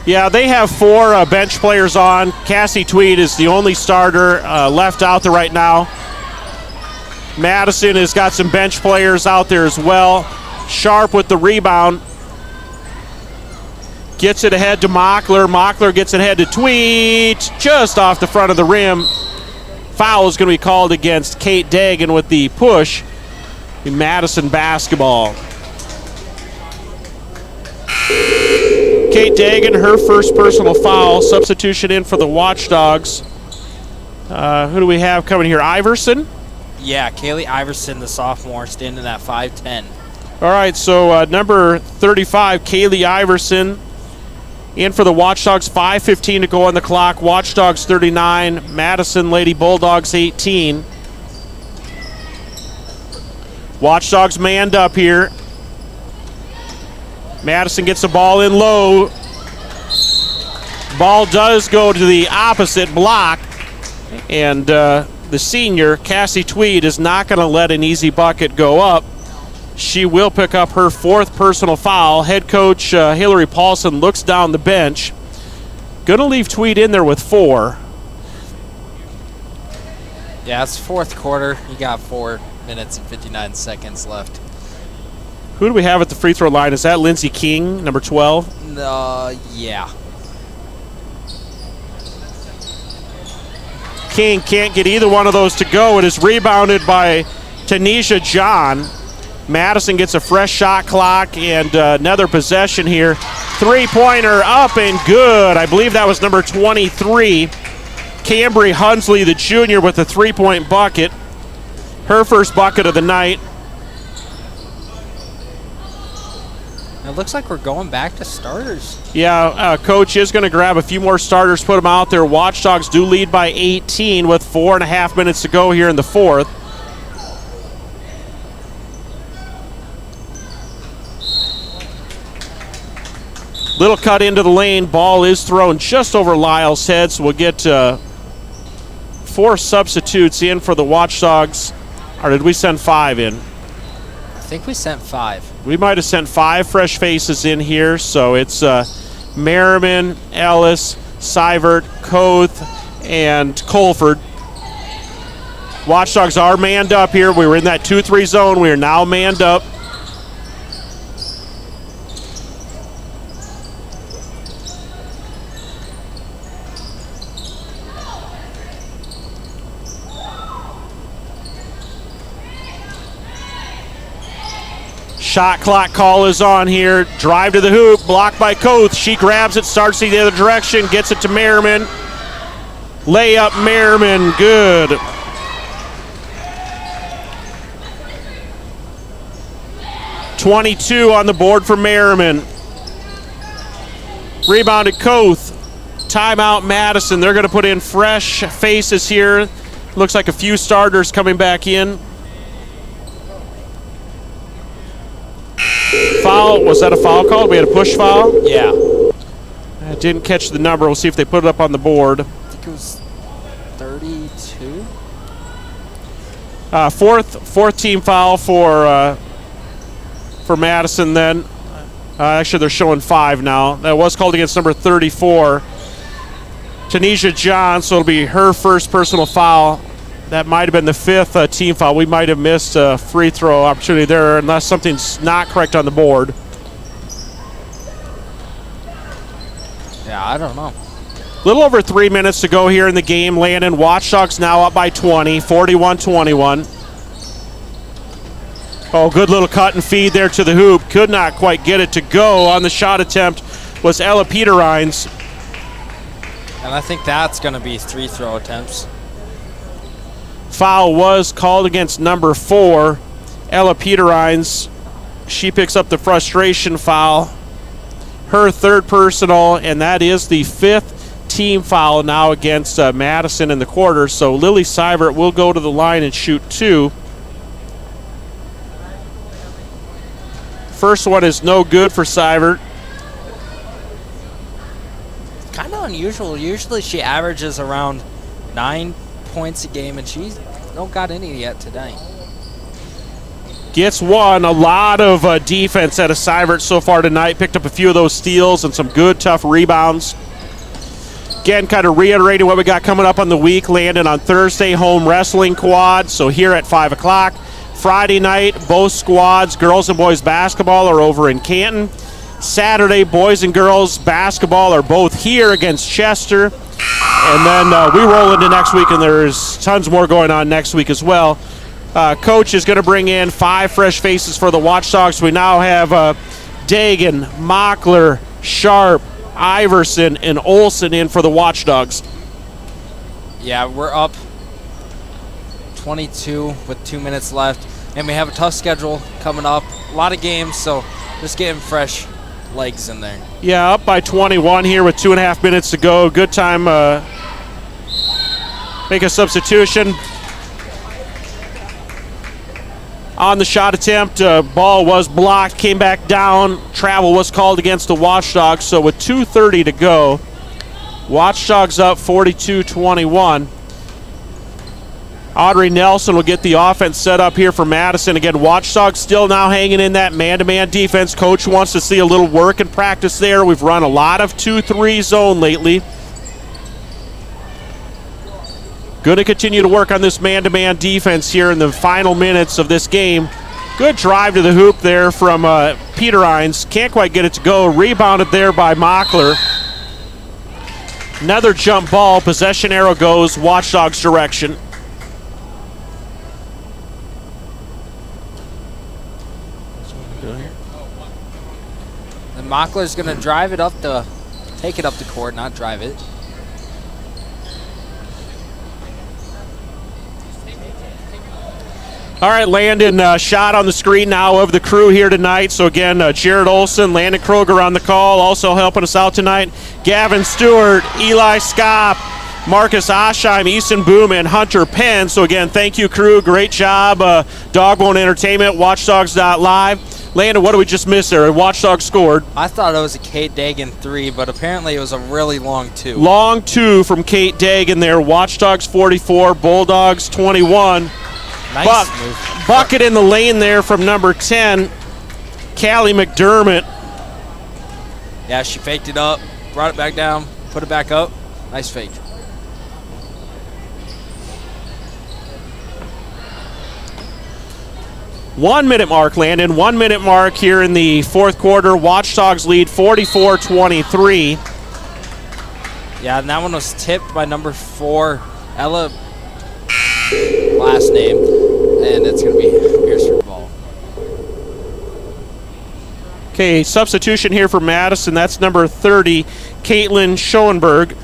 Yeah, they have four bench players on. Cassie Tweed is the only starter left out there right now. Madison has got some bench players out there as well. Sharp with the rebound. Gets it ahead to Mockler. Mockler gets it ahead to Tweed. Just off the front of the rim. Foul is going to be called against Kate Dagan with the push in Madison basketball. Kate Dagan, her first personal foul. Substitution in for the Watchdogs. Who do we have coming here? Iverson? Yeah, Kaylee Iverson, the sophomore, standing at 5'10". All right, so number 35, Kaylee Iverson, in for the Watchdogs. 5:15 to go on the clock. Watchdogs 39, Madison Lady Bulldogs 18. Watchdogs manned up here. Madison gets the ball in low. Ball does go to the opposite block. And the senior, Cassie Tweed, is not going to let an easy bucket go up. She will pick up her fourth personal foul. Head coach Hillary Paulson looks down the bench. Going to leave Tweed in there with 4. Yeah, it's fourth quarter. You got 4 minutes and 59 seconds left. Who do we have at the free throw line? Is that Lindsey King, number 12? Yeah. King can't get either one of those to go. It is rebounded by Tanisha John. Madison gets a fresh shot clock and another possession here. Three-pointer up and good. I believe that was number 23. Cambry Hunsley, the junior, with a three-point bucket. Her first bucket of the night. It looks like we're going back to starters. Yeah, coach is going to grab a few more starters, put them out there. Watchdogs do lead by 18 with 4.5 minutes to go here in the fourth. Little cut into the lane. Ball is thrown just over Lyle's head, so we'll get 4 substitutes in for the Watchdogs. Or did we send 5 in? I think we sent 5. We might have sent 5 fresh faces in here, so it's Merriman, Ellis, Seivert, Koth, and Colford. Watchdogs are manned up here. We were in that 2-3 zone. We are now manned up. Shot clock call is on here. Drive to the hoop, blocked by Koth. She grabs it, starts the other direction, gets it to Merriman. Layup, Merriman, good. .22 on the board for Merriman. Rebounded Koth. Timeout Madison. They're going to put in fresh faces here. Looks like a few starters coming back in. Foul. Was that a foul call? We had a push foul? Yeah. I didn't catch the number. We'll see if they put it up on the board. I think it was 32. Fourth team foul for Madison then. Actually, they're showing 5 now. That was called against number 34. Tanisha John, so it'll be her first personal foul. That might have been the 5th team foul. We might have missed a free throw opportunity there unless something's not correct on the board. Yeah, I don't know. Little over 3 minutes to go here in the game. Landon, Watchdogs now up by 20, 41-21. Oh, good little cut and feed there to the hoop. Could not quite get it to go. On the shot attempt was Ella Peterines. And I think that's going to be 3 throw attempts. Foul was called against number 4, Ella Peterines. She picks up the frustration foul. Her 3rd personal, and that is the 5th team foul now against Madison in the quarter. So Lily Seibert will go to the line and shoot 2. First one is no good for Seibert. Kind of unusual. Usually she averages around 9 points a game, and she's don't got any yet today. Gets one. A lot of defense out of Seibert so far tonight. Picked up a few of those steals and some good, tough rebounds. Again, kind of reiterating what we got coming up on the week. Landon on Thursday, home wrestling quad. So here at 5 o'clock. Friday night, both squads, girls and boys basketball, are over in Canton. Saturday, boys and girls basketball are both here against Chester. And then we roll into next week, and there's tons more going on next week as well. Coach is going to bring in 5 fresh faces for the Watchdogs. We now have Dagan, Mockler, Sharp, Iverson, and Olson in for the Watchdogs. Yeah, we're up 22 with 2 minutes left, and we have a tough schedule coming up. A lot of games, so just getting fresh legs in there. Yeah, up by 21 here with 2.5 minutes to go. Good time. Make a substitution. On the shot attempt, ball was blocked, came back down. Travel was called against the Watchdogs. So with 2:30 to go, Watchdogs up 42-21. Audrey Nelson will get the offense set up here for Madison. Again, Watchdogs still now hanging in that man-to-man defense. Coach wants to see a little work and practice there. We've run a lot of 2-3 zone lately. Going to continue to work on this man-to-man defense here in the final minutes of this game. Good drive to the hoop there from Peterines. Can't quite get it to go. Rebounded there by Mockler. Another jump ball. Possession arrow goes Watchdogs direction. And Mockler's going to drive it up take it up the court, not drive it. All right, Landon, shot on the screen now of the crew here tonight. So again, Jared Olson, Landon Kroger on the call, also helping us out tonight. Gavin Stewart, Eli Skopp, Marcus Oshheim, Easton Boom, and Hunter Penn. So again, thank you, crew. Great job. Dogbone Entertainment, Watchdogs.live. Landon, what did we just miss there? Watchdogs scored. I thought it was a Kate Dagan 3, but apparently it was a really long 2. Long 2 from Kate Dagan there. Watchdogs 44, Bulldogs 21. Nice move. Bucket in the lane there from number 10, Callie McDermott. Yeah, she faked it up, brought it back down, put it back up. Nice fake. 1 minute mark, Landon. 1 minute mark here in the fourth quarter. Watchdogs lead 44-23. Yeah, and that one was tipped by number 4, Ella, last name, and it's going to be Beersford ball. Okay, substitution here for Madison. That's number 30, Caitlin Schoenberg.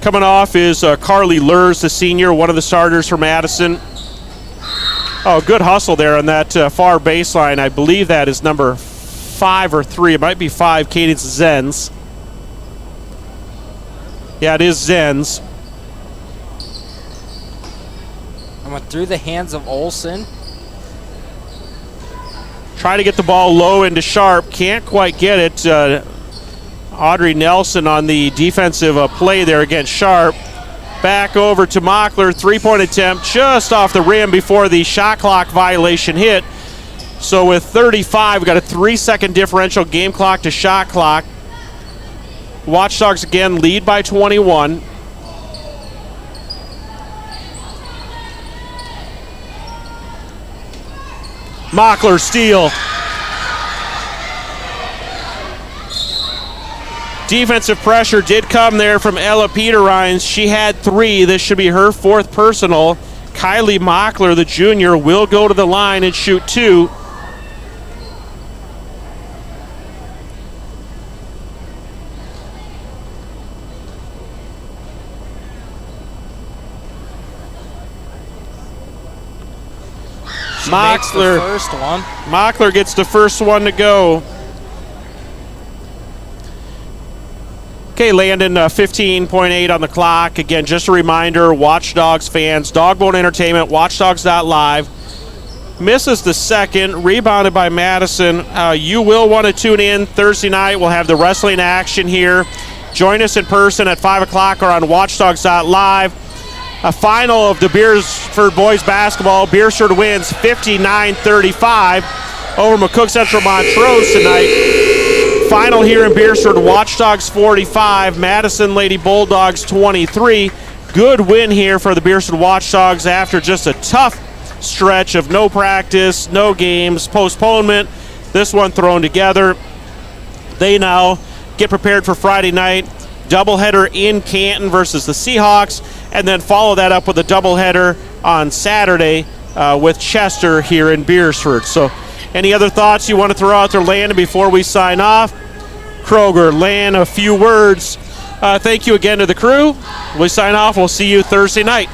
Coming off is Carly Lurs, the senior, one of the starters for Madison. Oh, good hustle there on that far baseline. I believe that is number 5 or 3. It might be 5, Cadence Zenz. Yeah, it is Zenz. I went through the hands of Olsen. Try to get the ball low into Sharp. Can't quite get it. Audrey Nelson on the defensive play there against Sharp. Back over to Mockler. Three-point attempt just off the rim before the shot clock violation hit. So with 35, we've got a 3-second differential game clock to shot clock. Watchdogs again lead by 21. Mockler steal. Defensive pressure did come there from Ella Peterines. She had 3. This should be her 4th personal. Kylie Mockler, the junior, will go to the line and shoot 2. Mockler, first one. Mockler gets the first one to go. Okay, Landon, 15.8 on the clock. Again, just a reminder, Watchdogs fans, Dogbone Entertainment, watchdogs.live. Misses the second, rebounded by Madison. You will want to tune in Thursday night. We'll have the wrestling action here. Join us in person at 5 o'clock or on watchdogs.live. A final of the Beersford boys basketball. Beersford wins 59-35 over McCook Central Montrose tonight. Final here in Beersford, Watchdogs 45, Madison Lady Bulldogs 23. Good win here for the Beersford Watchdogs after just a tough stretch of no practice, no games, postponement. This one thrown together. They now get prepared for Friday night. Doubleheader in Canton versus the Seahawks, and then follow that up with a doubleheader on Saturday with Chester here in Beersford. So any other thoughts you want to throw out there, Landon, before we sign off? Kroger, Land, a few words. Thank you again to the crew. We sign off. We'll see you Thursday night.